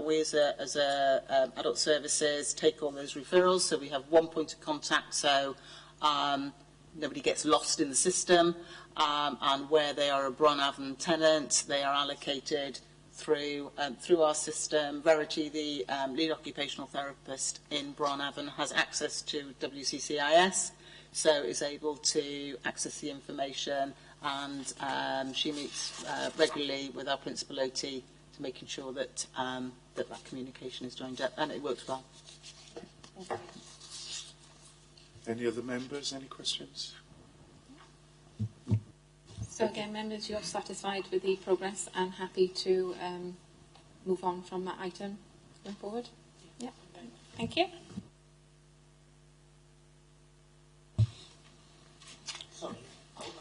we as adult services take all those referrals, so we have one point of contact, so nobody gets lost in the system, and where they are a Bronavon tenant, they are allocated through our system. Verity, the lead occupational therapist in Bronavon, has access to WCCIS, so is able to access the information, and she meets regularly with our principal OT to making sure that that communication is joined up, and it works well. Any other members? Any questions? So again, members, you're satisfied with the progress and happy to move on from that item going forward? Yeah. Thank you. Sorry.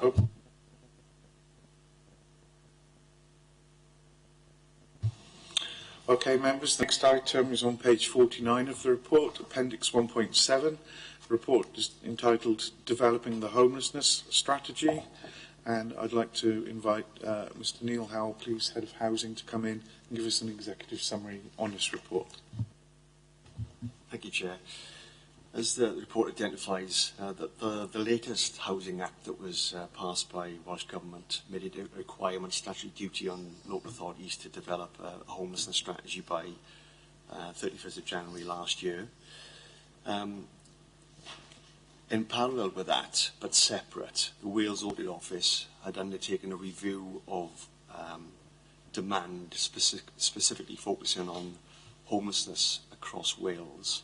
Oh. Okay, members, the next item is on page 49 of the report, Appendix 1.7. The report is entitled Developing the Homelessness Strategy. And I'd like to invite Mr Neil Howell, please, Head of Housing, to come in and give us an executive summary on this report. Thank you, Chair. As the report identifies, that the latest Housing Act that was passed by Welsh Government made it a requirement, statutory duty on local authorities to develop a homelessness strategy by 31st of January last year. In parallel with that, but separate, the Wales Audit Office had undertaken a review of demand, specifically focusing on homelessness across Wales.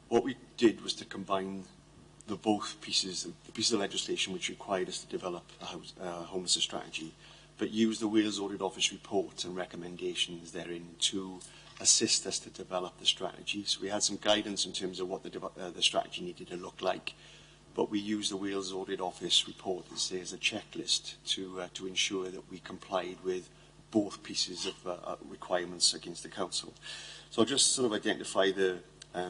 What we did was to combine the pieces of legislation which required us to develop a homelessness strategy, but use the Wales Audit Office report and recommendations therein to assist us to develop the strategy. So we had some guidance in terms of what the strategy needed to look like, but we used the Wales Audit Office report as a checklist to ensure that we complied with both pieces of requirements against the council. So I'll just sort of identify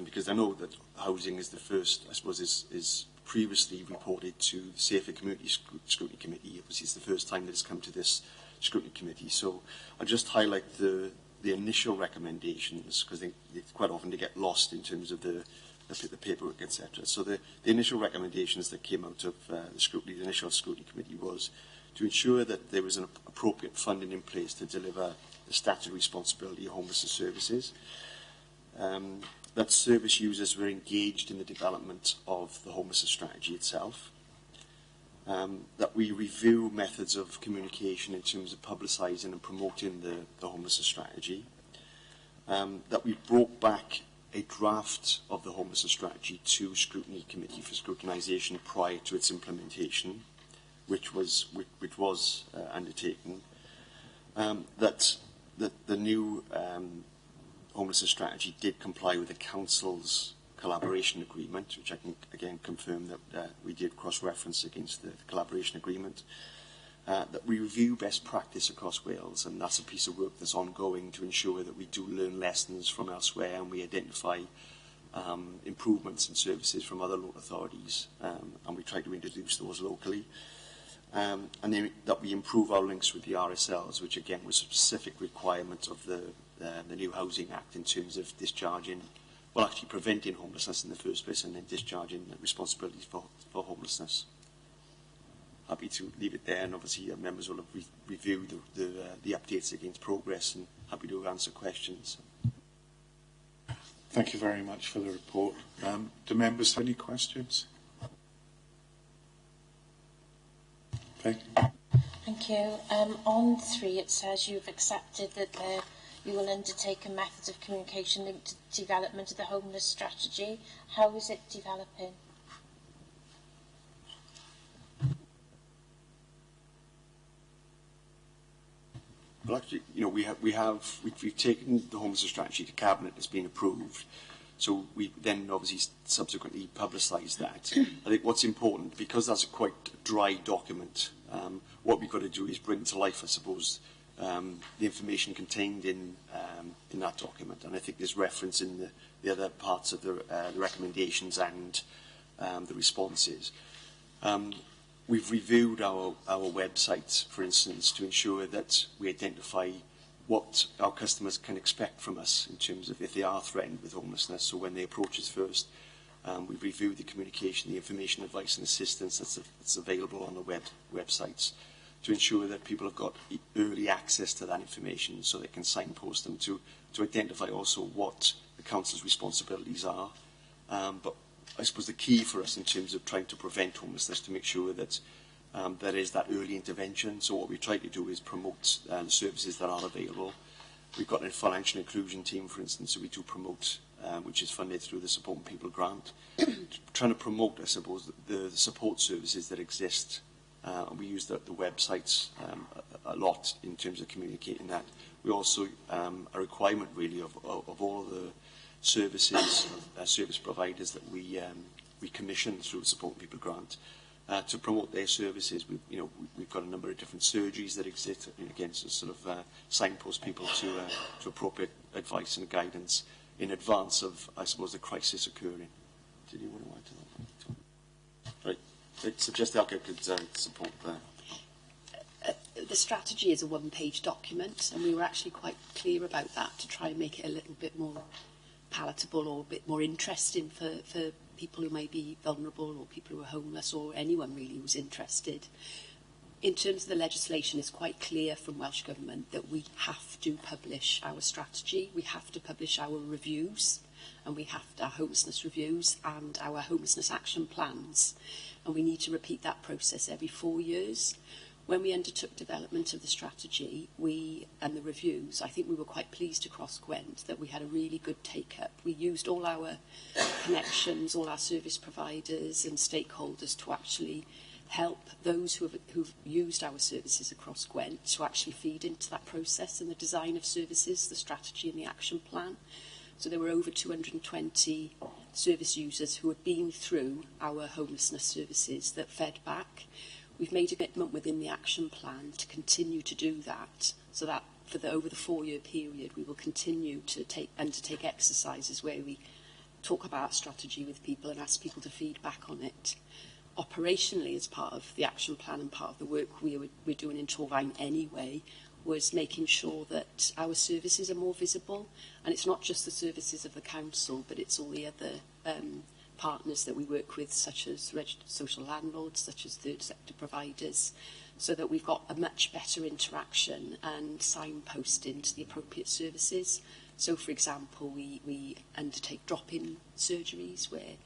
because I know that housing is the first, I suppose, is previously reported to the Safer Community Scrutiny Committee. Obviously, it's the first time that it's come to this scrutiny committee. So I'll just highlight the initial recommendations, because they quite often get lost in terms of the paperwork, etc. So the initial recommendations that came out of the initial scrutiny committee was to ensure that there was an appropriate funding in place to deliver the statutory responsibility of homelessness services. That service users were engaged in the development of the homelessness strategy itself. That we review methods of communication in terms of publicising and promoting the homelessness strategy. That we brought back a draft of the homelessness strategy to scrutiny committee for scrutinisation prior to its implementation, which was undertaken. That the new homelessness strategy did comply with the council's collaboration agreement, which I can again confirm that we did cross-reference against the collaboration agreement. That we review best practice across Wales, and that's a piece of work that's ongoing to ensure that we do learn lessons from elsewhere and we identify improvements in services from other local authorities, and we try to introduce those locally. And then that we improve our links with the RSLs, which again was a specific requirement of the new Housing Act in terms of discharging, well, actually preventing homelessness in the first place and then discharging responsibilities for homelessness. Happy to leave it there, and obviously members will have reviewed the updates against progress, and happy to answer questions. Thank you very much for the report. Do members have any questions? Okay. Thank you. On 3, it says you've accepted that you will undertake a methods of communication linked to the development of the homeless strategy. How is it developing? Well, actually, you know, we've taken the homelessness strategy to cabinet. It's been approved, so we then obviously subsequently publicised that. I think what's important, because that's a quite dry document, what we've got to do is bring to life, I suppose, the information contained in that document, and I think there's reference in the other parts of the recommendations and the responses. We've reviewed our website, for instance, to ensure that we identify what our customers can expect from us in terms of if they are threatened with homelessness. So when they approach us first, we've reviewed the communication, the information, advice and assistance that's available on the websites to ensure that people have got early access to that information so they can signpost them to identify also what the council's responsibilities are. But I suppose the key for us in terms of trying to prevent homelessness to make sure that there is that early intervention. So what we try to do is promote the services that are available. We've got a financial inclusion team, for instance, so we do promote, which is funded through the Supporting People grant, trying to promote, I suppose, the support services that exist. We use the websites a lot in terms of communicating that. We also, a requirement really of all of the services, service providers that we commission through the Supporting People grant to promote their services. We've got a number of different surgeries that exist, again, to sort of signpost people to appropriate advice and guidance in advance of, I suppose, the crisis occurring. Did you want to add to that? Right. I suggest Elke could support that. the strategy is a one-page document, and we were actually quite clear about that to try and make it a little bit more palatable or a bit more interesting for people who may be vulnerable or people who are homeless or anyone really who's interested. In terms of the legislation, it's quite clear from Welsh Government that we have to publish our strategy, we have to publish our reviews, and we have our homelessness reviews and our homelessness action plans. And we need to repeat that process every 4 years. When we undertook development of the strategy and the reviews, I think we were quite pleased across Gwent that we had a really good take-up. We used all our connections, all our service providers and stakeholders to actually help those who've used our services across Gwent to actually feed into that process and the design of services, the strategy and the action plan. So there were over 220 service users who had been through our homelessness services that fed back. We've made a commitment within the action plan to continue to do that, so that over the 4-year period we will continue to undertake exercises where we talk about strategy with people and ask people to feed back on it. Operationally, as part of the action plan and part of the work we're doing in Torfaen anyway, was making sure that our services are more visible, and it's not just the services of the council, but it's all the other partners that we work with, such as registered social landlords, such as third sector providers, so that we've got a much better interaction and signposting to the appropriate services. So, for example, we undertake drop-in surgeries where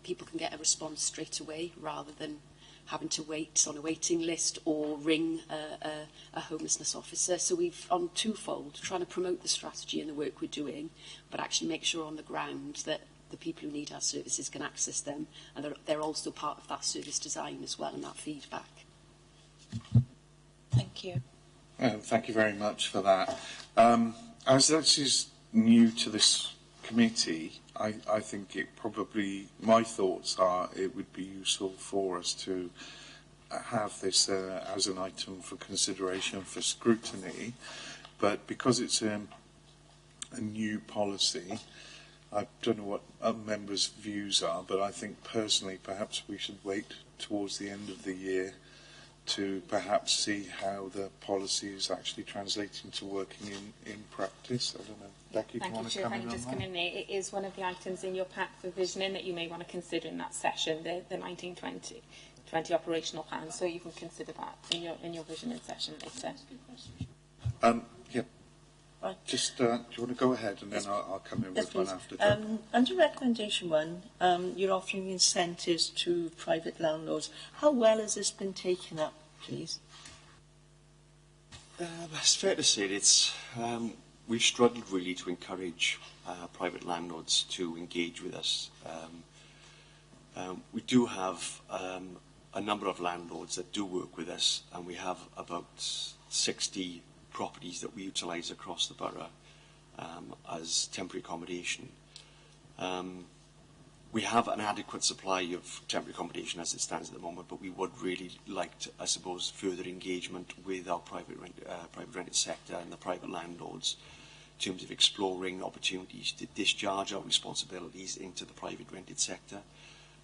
people can get a response straight away rather than having to wait on a waiting list or ring a homelessness officer. So we've, on twofold, trying to promote the strategy and the work we're doing, but actually make sure on the ground that the people who need our services can access them, and they're also part of that service design as well and that feedback. Thank you. Thank you very much for that. As this is new to this committee, I think my thoughts are it would be useful for us to have this as an item for consideration for scrutiny, but because it's a new policy, I don't know what other members' views are, but I think personally perhaps we should wait towards the end of the year to perhaps see how the policy is actually translating to working in practice. I don't know. Becky, do you want to come in on that? It is one of the items in your pack for visioning that you may want to consider in that session, the 1920 operational plan, so you can consider that in your visioning session later. Yeah. Right. Just, do you want to go ahead and then I'll come in with one after. Under recommendation 1, you're offering incentives to private landlords. How well has this been taken up, please? It's fair to say we've struggled really to encourage private landlords to engage with us. We do have a number of landlords that do work with us, and we have about 60 properties that we utilise across the borough as temporary accommodation. We have an adequate supply of temporary accommodation as it stands at the moment, but we would really like to, I suppose, further engagement with our private rented sector and the private landlords in terms of exploring opportunities to discharge our responsibilities into the private rented sector.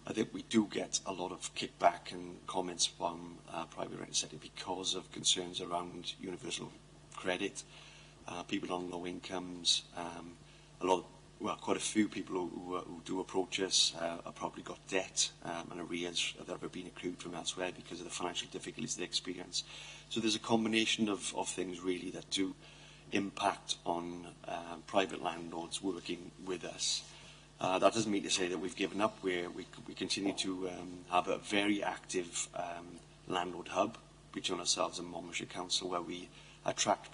I think we do get a lot of kickback and comments from private rented sector because of concerns around universal credit, people on low incomes, quite a few people who do approach us have probably got debt and arrears that have been accrued from elsewhere because of the financial difficulties they experience. So there's a combination of things really that do impact on private landlords working with us. That doesn't mean to say that we've given up. We continue to have a very active landlord hub between ourselves and Monmouthshire Council, where we attract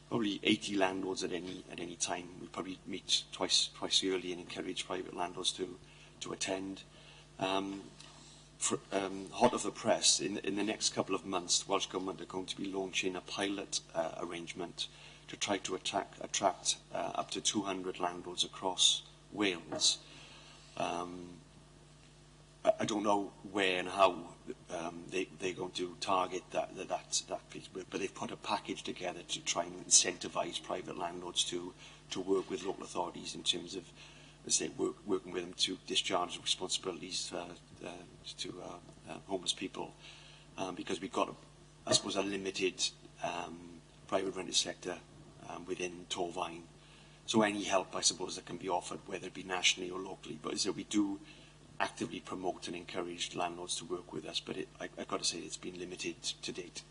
probably 80 landlords at any time. We probably meet twice yearly and encourage private landlords to attend. Hot off the press, in the next couple of months, the Welsh Government are going to be launching a pilot arrangement to try to attract up to 200 landlords across Wales. I don't know where and how they're going to target that piece, but they've put a package together to try and incentivise private landlords to work with local authorities in terms of, as I say, working with them to discharge responsibilities to homeless people, because we've got I suppose, a limited private rented sector within Torfaen. So any help, I suppose, that can be offered, whether it be nationally or locally. But so we do actively promote and encourage landlords to work with us, but I've got to say it's been limited to date.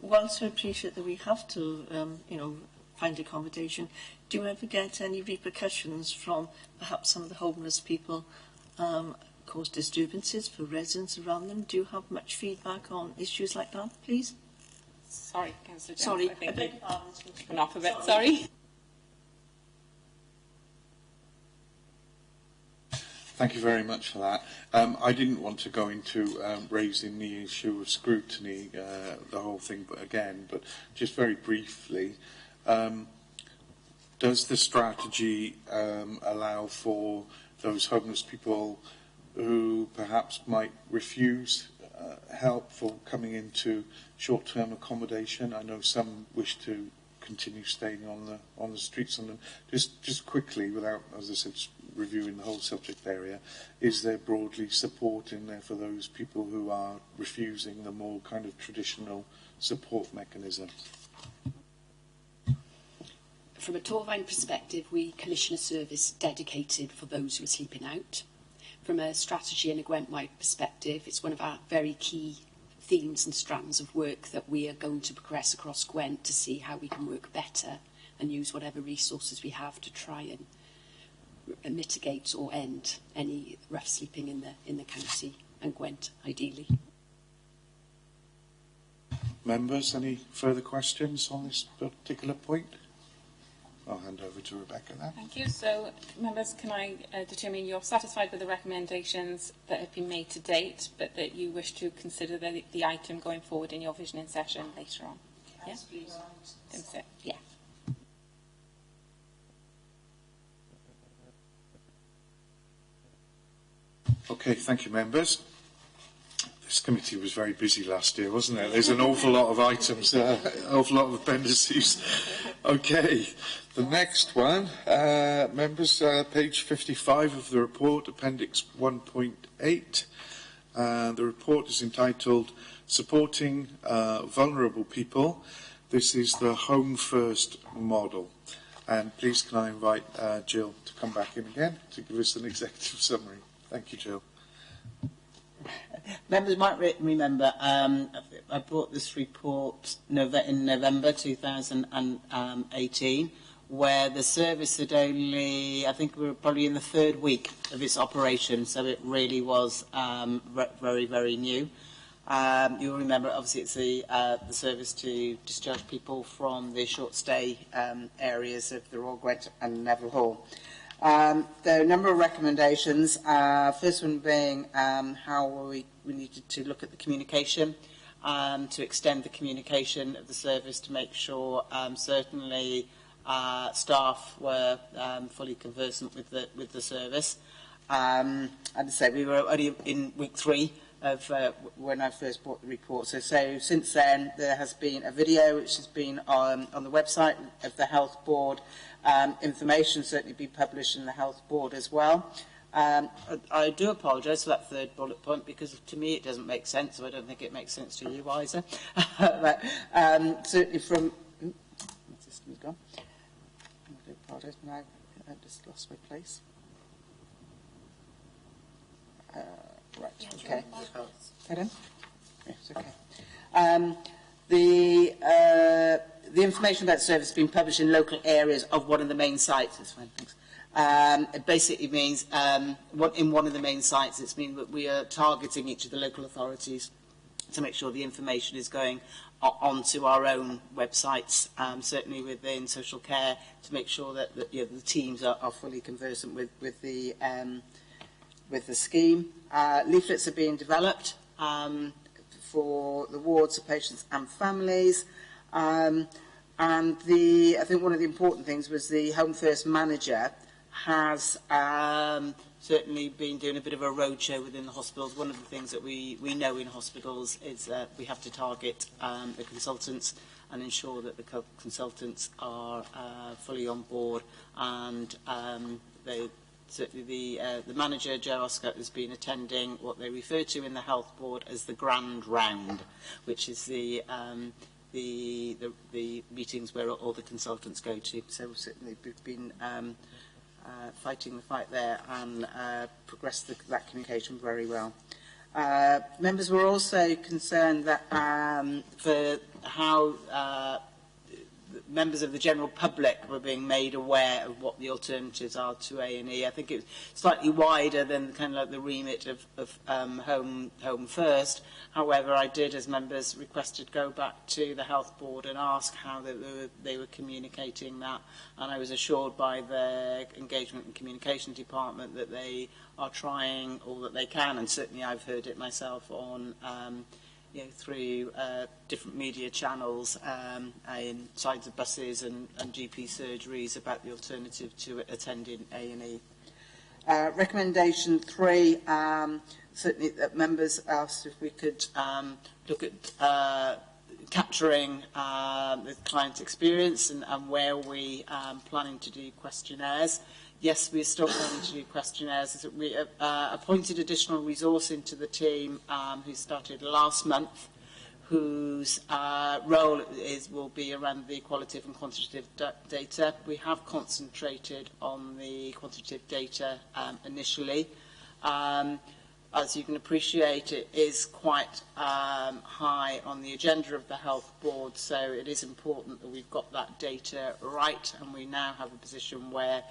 Whilst I appreciate that we have to, find accommodation, do you ever get any repercussions from perhaps some of the homeless people cause disturbances for residents around them? Do you have much feedback on issues like that, please? Sorry, Councillor Jones. Sorry, I think beg you've your pardon. gone off a bit. Sorry. Thank you very much for that. I didn't want to go into raising the issue of scrutiny, the whole thing, but just very briefly, does the strategy allow for those homeless people who perhaps might refuse help for coming into short-term accommodation? I know some wish to continue staying on the streets. Just quickly, without, as I said, reviewing the whole subject area, is there broadly support in there for those people who are refusing the more kind of traditional support mechanism? From a Torfaen perspective, we commission a service dedicated for those who are sleeping out. From a strategy and a Gwent-wide perspective, it's one of our very key themes and strands of work that we are going to progress across Gwent to see how we can work better and use whatever resources we have to try and mitigate or end any rough sleeping in the county and Gwent, ideally. Members, any further questions on this particular point? I'll hand over to Rebecca now. Thank you. So, members, can I determine you're satisfied with the recommendations that have been made to date, but that you wish to consider the item going forward in your visioning session later on? Yes, yeah? Please. That's it. Yeah. Okay, thank you, members. This committee was very busy last year, wasn't it? There's an awful lot of items, an awful lot of appendices. Okay, the next one, members, page 55 of the report, Appendix 1.8. The report is entitled Supporting Vulnerable People. This is the Home First model. And please can I invite Jill to come back in again to give us an executive summary. Thank you, Jill. Members might remember I brought this report in November 2018, where the service had only, I think we were probably in the third week of its operation, so it really was very, very new. You'll remember, obviously, it's the service to discharge people from the short stay areas of the Royal Gwent and Neville Hall. There are a number of recommendations. First one being how we needed to look at the communication, to extend the communication of the service to make sure certainly staff were fully conversant with the service. As I say, we were only in week 3 of when I first brought the report. So since then, there has been a video which has been on the website of the Health Board. Information certainly be published in the Health Board as well. I do apologise for that third bullet point, because to me it doesn't make sense, so I don't think it makes sense to you either. But certainly from... my system's gone. I do apologise, but now I've just lost my place. Right, okay. Pardon? Yes, okay. The information about the service has been published in local areas of one of the main sites. That's fine, thanks. It basically means in one of the main sites, it's mean that we are targeting each of the local authorities to make sure the information is going onto our own websites, certainly within social care, to make sure that the teams are fully conversant with the scheme. Leaflets are being developed for the wards of patients and families. And I think one of the important things was the Home First manager has certainly been doing a bit of a roadshow within the hospitals. One of the things that we know in hospitals is that we have to target the consultants and ensure that the consultants are fully on board, and they certainly the manager, Joe Oscar, has been attending what they refer to in the health board as the grand round, which is the meetings where all the consultants go to. So certainly we've been fighting the fight there and progressed that communication very well. Members were also concerned that for how members of the general public were being made aware of what the alternatives are to A&E. I think it's slightly wider than kind of like the remit of Home First. However, I did, as members requested, go back to the health board and ask how they were communicating that, and I was assured by their engagement and communication department that they are trying all that they can, and certainly I've heard it myself on through different media channels inside of buses and GP surgeries about the alternative to attending A&E. Recommendation 3, certainly that members asked if we could look at capturing the client experience and where we planning to do questionnaires. Yes, we're still planning to do questionnaires. We appointed additional resource into the team who started last month, whose role will be around the qualitative and quantitative data. We have concentrated on the quantitative data initially. As you can appreciate, it is quite high on the agenda of the health board, so it is important that we've got that data right, and we now have a position where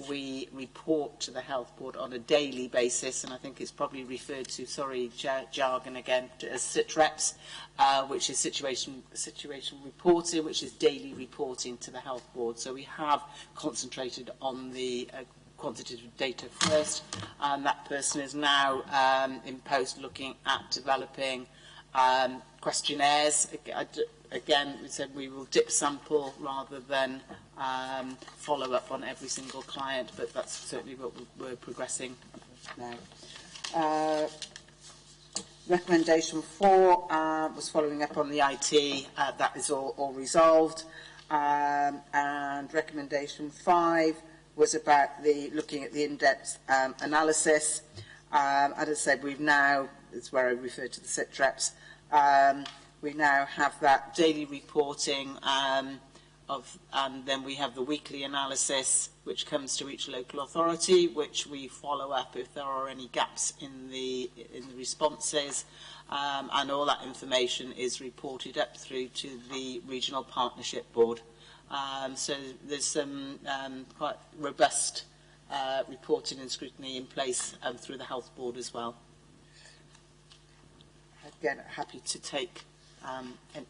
we report to the health board on a daily basis, and I think it's probably referred to, sorry, jargon again, as SITREPS, which is situation reporting, which is daily reporting to the health board. So we have concentrated on the quantitative data first, and that person is now in post looking at developing questionnaires. Again, we said we will dip sample rather than follow up on every single client, but that's certainly what we're progressing now. Recommendation 4 was following up on the IT. That is all resolved. And recommendation 5 was about looking at the in-depth analysis. As I said, we've now, it's where I refer to the SITREPS, we now have that daily reporting and then we have the weekly analysis which comes to each local authority, which we follow up if there are any gaps in the responses, and all that information is reported up through to the Regional Partnership Board. So there's some quite robust reporting and scrutiny in place through the Health Board as well. Again, happy to take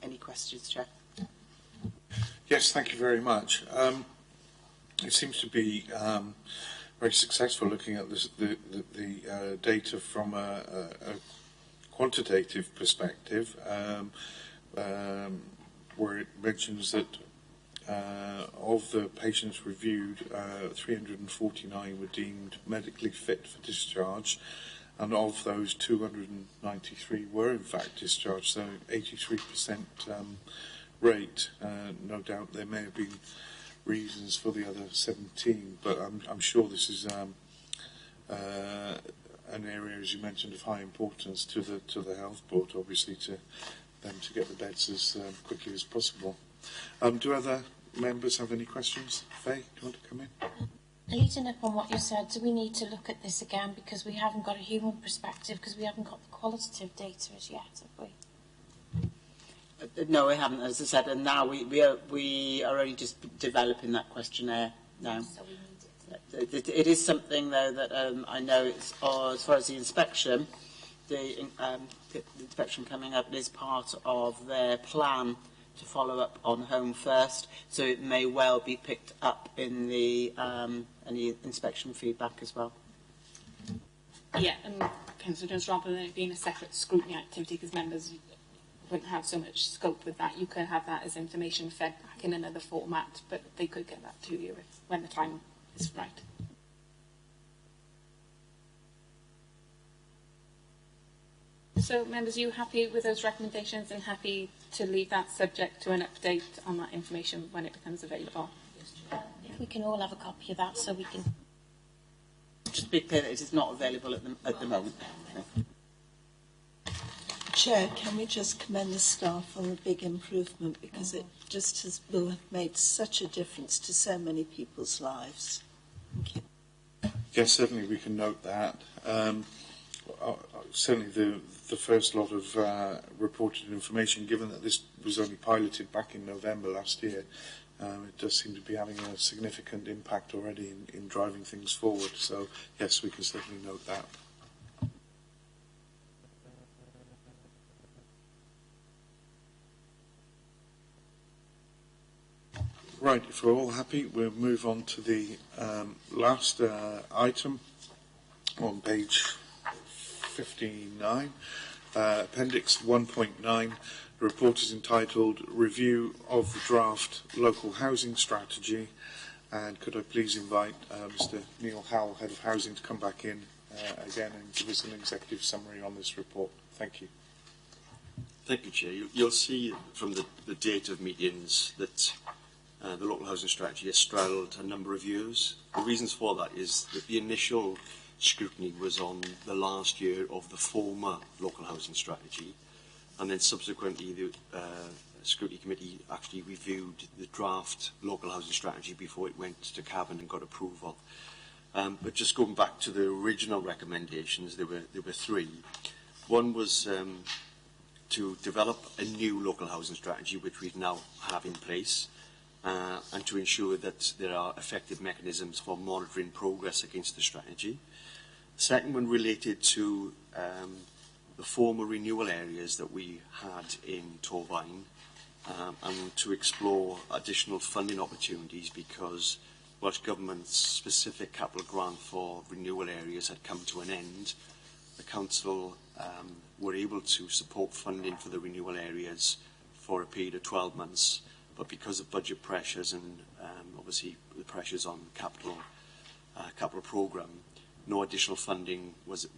any questions, Chair. Yes, thank you very much. It seems to be very successful looking at the data from a quantitative perspective, where it mentions that of the patients reviewed, 349 were deemed medically fit for discharge, and of those 293 were in fact discharged, so 83% rate. No doubt there may have been reasons for the other 17, but I'm sure this is an area, as you mentioned, of high importance to the health board, obviously, to them to get the beds as quickly as possible. Do other members have any questions? Faye, do you want to come in? Leading up on what you said, do we need to look at this again because we haven't got a human perspective, because we haven't got the qualitative data as yet, have we? No, we haven't, as I said, and now we are only just developing that questionnaire now. So we need it. It is something, though, that I know it's, as far as the inspection, the inspection coming up is part of their plan to follow up on Home First, so it may well be picked up in the any inspection feedback as well. Yeah, and Councillor Jones, rather than it being a separate scrutiny activity, because members wouldn't have so much scope with that, you could have that as information fed back in another format, but they could get that to you when the time is right. So, members, are you happy with those recommendations and happy to leave that subject to an update on that information when it becomes available? If we can all have a copy of that so we can... just to be clear, that it is not available at the moment. Chair, can we just commend the staff on the big improvement, because it just will have made such a difference to so many people's lives. Thank you. Yes, certainly we can note that. Certainly the first lot of reported information, given that this was only piloted back in November last year, it does seem to be having a significant impact already in driving things forward. So, yes, we can certainly note that. Right, if we're all happy, we'll move on to the last item on page 59, Appendix 1.9. The report is entitled Review of the Draft Local Housing Strategy. And could I please invite Mr. Neil Howell, Head of Housing, to come back in again and give us an executive summary on this report. Thank you. Thank you, Chair. You'll see from the date of meetings that the local housing strategy has straddled a number of years. The reasons for that is that the initial scrutiny was on the last year of the former local housing strategy, and then subsequently the scrutiny committee actually reviewed the draft local housing strategy before it went to Cabinet and got approval. But just going back to the original recommendations, there were three. One was to develop a new local housing strategy, which we now have in place, and to ensure that there are effective mechanisms for monitoring progress against the strategy. The second one related to the former renewal areas that we had in Torvine, and to explore additional funding opportunities, because Welsh Government's specific capital grant for renewal areas had come to an end. The Council were able to support funding for the renewal areas for a period of 12 months, but because of budget pressures and obviously the pressures on capital programme, no additional funding was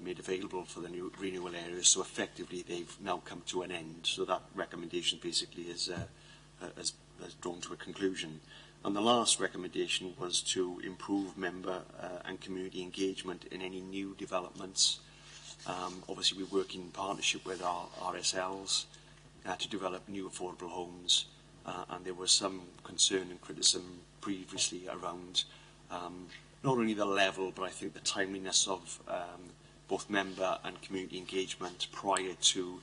made available for the new renewal areas, so effectively they've now come to an end. So that recommendation basically is drawn to a conclusion. And the last recommendation was to improve member and community engagement in any new developments. Obviously we work in partnership with our RSLs to develop new affordable homes, and there was some concern and criticism previously around not only the level, but I think the timeliness of both member and community engagement prior to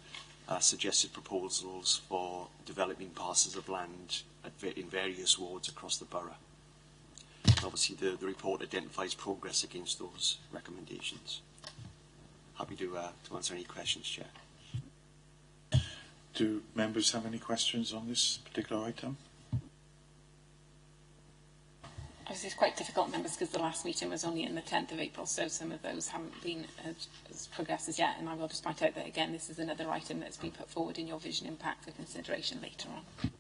suggested proposals for developing parcels of land in various wards across the borough. And obviously the report identifies progress against those recommendations. Happy to answer any questions, Chair. Do members have any questions on this particular item? Obviously, it's quite difficult, members, because the last meeting was only on the 10th of April, so some of those haven't been as progressed as yet. And I will just point out that, again, this is another item that's been put forward in your vision impact for consideration later on.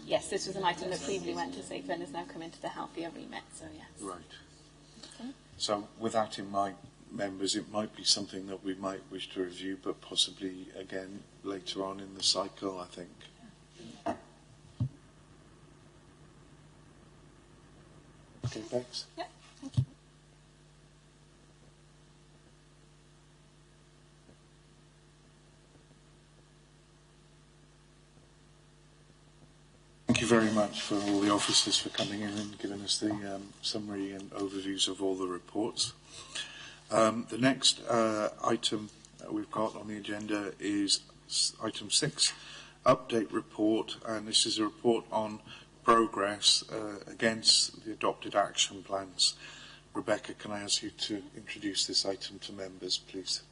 Yes, this was an item that previously went to SAFA and has now come into the healthier remit, so yes. Right. Okay. So with that in mind, members, it might be something that we might wish to review, but possibly again later on in the cycle, I think. Okay, thanks. Yeah, thank you. Thank you very much for all the officers for coming in and giving us the summary and overviews of all the reports. The next item that we've got on the agenda is item 6, update report, and this is a report on progress against the adopted action plans. Rebecca, can I ask you to introduce this item to members, please?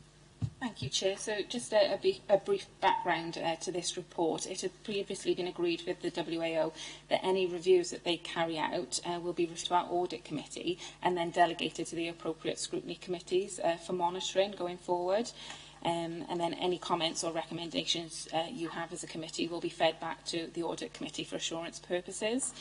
Thank you, Chair. So just a brief background to this report. It had previously been agreed with the WAO that any reviews that they carry out will be referred to our audit committee and then delegated to the appropriate scrutiny committees for monitoring going forward. And then any comments or recommendations you have as a committee will be fed back to the audit committee for assurance purposes.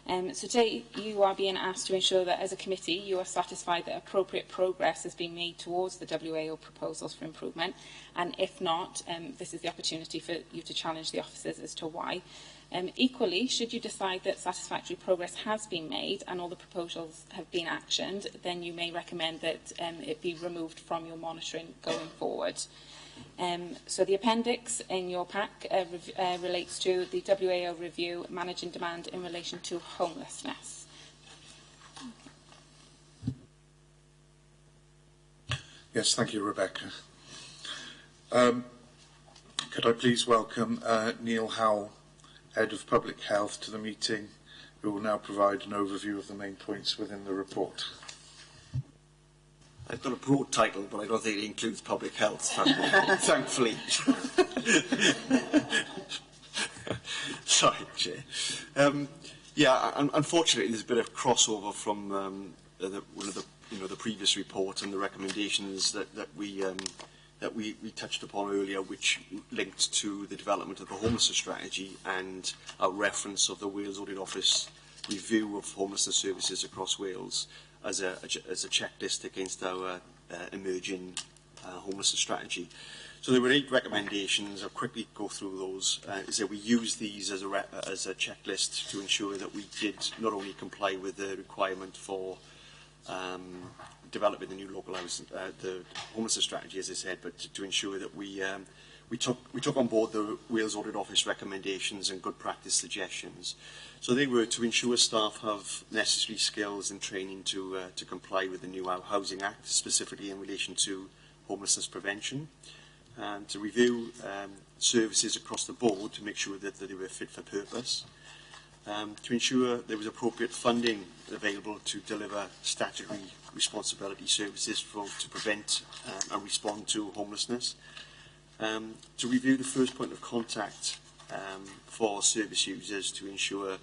So today you are being asked to ensure that as a committee you are satisfied that appropriate progress has been made towards the WAO proposals for improvement, and if not, this is the opportunity for you to challenge the officers as to why. Equally, should you decide that satisfactory progress has been made and all the proposals have been actioned, then you may recommend that it be removed from your monitoring going forward. So the appendix in your pack relates to the WAO review, managing demand in relation to homelessness. Yes, thank you, Rebecca. Could I please welcome Neil Howell, Head of Public Health, to the meeting, who will now provide an overview of the main points within the report. I've got a broad title, but I don't think it includes public health, thankfully. Sorry, Chair. Unfortunately, there's a bit of crossover from one of the previous report and the recommendations that we touched upon earlier, which linked to the development of the homelessness strategy and a reference of the Wales Audit Office review of homelessness services across Wales as a checklist against our emerging homelessness strategy. So there were 8 recommendations. I'll quickly go through those. Is that we use these as a checklist to ensure that we did not only comply with the requirement for developing the new local housing, the homelessness strategy, as I said, but to ensure that we took on board the Wales Audit Office recommendations and good practice suggestions. So they were to ensure staff have necessary skills and training to comply with the new Housing Act, specifically in relation to homelessness prevention, and to review services across the board to make sure that they were fit for purpose, to ensure there was appropriate funding available to deliver statutory responsibility services to prevent and respond to homelessness, to review the first point of contact for service users to ensure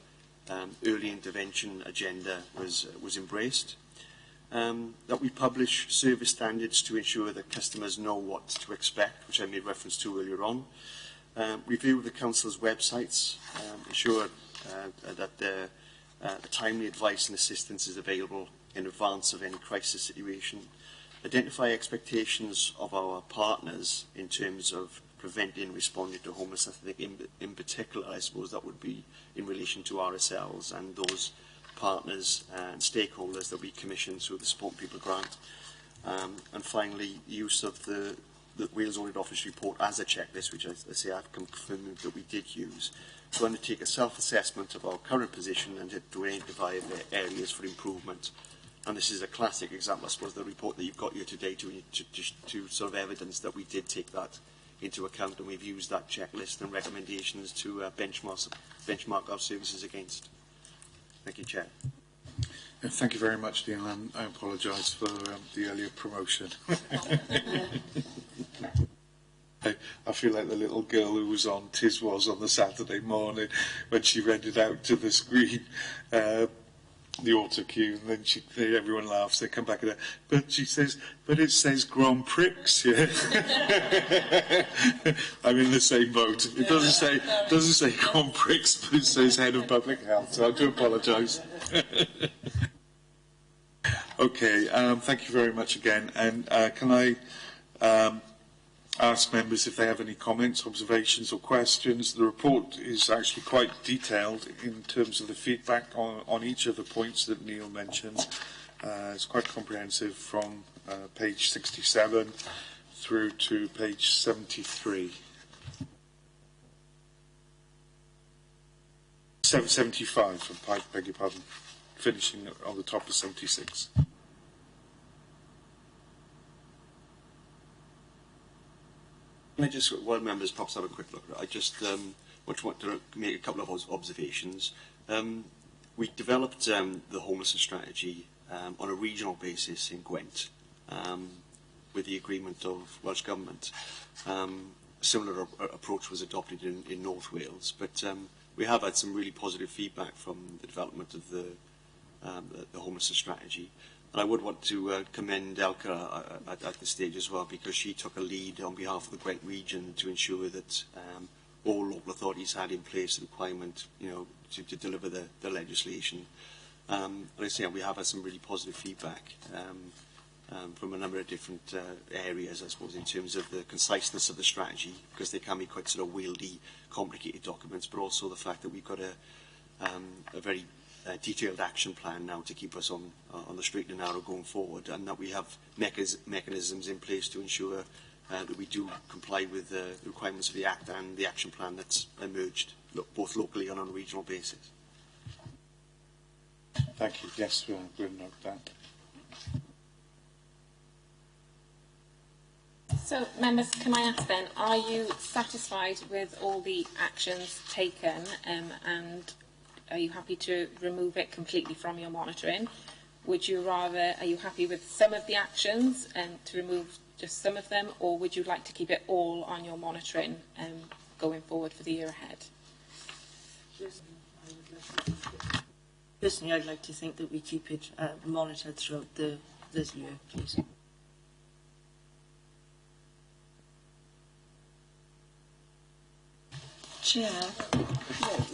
early intervention agenda was embraced, that we publish service standards to ensure that customers know what to expect, which I made reference to earlier on, review the Council's websites, ensure that the timely advice and assistance is available in advance of any crisis situation, identify expectations of our partners in terms of preventing and responding to homelessness. I think in particular, I suppose that would be in relation to RSLs and those partners and stakeholders that we commission through the Support People grant. And finally, use of the Wales Audit Office report as a checklist, which I say I've confirmed that we did use, to undertake a self-assessment of our current position and to identify the areas for improvement. And this is a classic example, I suppose, the report that you've got here today to sort of evidence that we did take that into account, and we've used that checklist and recommendations to benchmark our services against. Thank you, Chair. Thank you very much, Neil, and I apologise for the earlier promotion. I feel like the little girl who was on Tiswas on the Saturday morning when she read it out to the screen, the auto cue, and then everyone laughs. They come back at her, but she says, "But it says Grand Prix here." I'm in the same boat. It doesn't say Grand Prix, but it says Head of Public Health. So I do apologise. Okay, thank you very much again. And can I ask members if they have any comments, observations or questions? The report is actually quite detailed in terms of the feedback on each of the points that Neil mentioned. It's quite comprehensive from page 67 through to page 73. 75, I beg your pardon, finishing on the top of 76. Can I just, while members perhaps have a quick look at it, I just want to make a couple of observations. We developed the homelessness strategy on a regional basis in Gwent with the agreement of Welsh Government. A similar approach was adopted in North Wales, but we have had some really positive feedback from the development of the homelessness strategy. And I would want to commend Elka at this stage as well, because she took a lead on behalf of the Gwent region to ensure that all local authorities had in place the requirement, to deliver the legislation. And I say we have had some really positive feedback. from a number of different areas, I suppose, in terms of the conciseness of the strategy, because they can be quite sort of wieldy, complicated documents, but also the fact that we've got a very detailed action plan now to keep us on the straight and narrow going forward, and that we have mechanisms in place to ensure that we do comply with the requirements of the Act and the action plan that's emerged, both locally and on a regional basis. Thank you. Yes, we'll note that. So, members, can I ask then, are you satisfied with all the actions taken, and are you happy to remove it completely from your monitoring? Would you rather, are you happy with some of the actions and to remove just some of them, or would you like to keep it all on your monitoring going forward for the year ahead? Personally, I'd like to think that we keep it monitored throughout this year, please. Chair,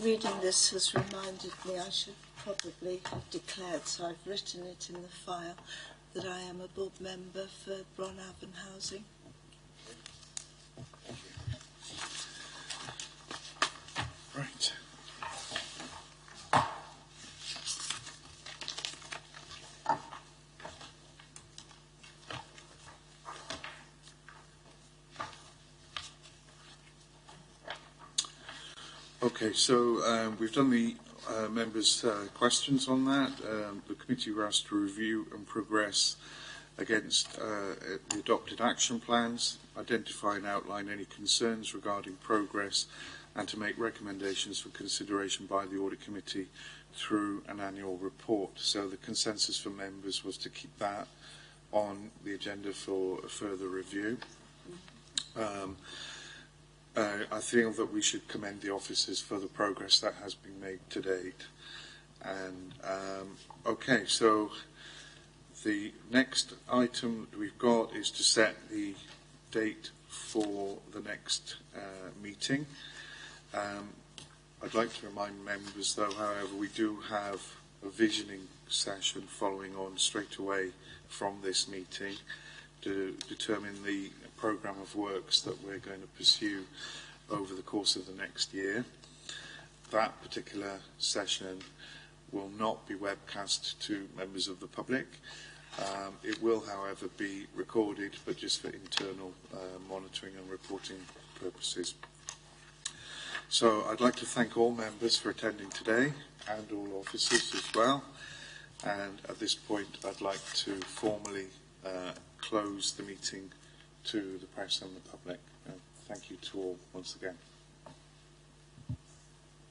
reading this has reminded me I should probably have declared, so I've written it in the file, that I am a board member for Bronavon Housing. Right. Okay, so we've done the members' questions on that. The committee were asked to review and progress against the adopted action plans, identify and outline any concerns regarding progress, and to make recommendations for consideration by the Audit Committee through an annual report. So the consensus for members was to keep that on the agenda for a further review. I feel that we should commend the officers for the progress that has been made to date. And okay, so the next item we've got is to set the date for the next meeting. I'd like to remind members, though, however, we do have a visioning session following on straight away from this meeting to determine the programme of works that we're going to pursue over the course of the next year. That particular session will not be webcast to members of the public. It will, however, be recorded, but just for internal monitoring and reporting purposes. So I'd like to thank all members for attending today, and all officers as well. And at this point, I'd like to formally close the meeting to the press and the public. Thank you to all once again.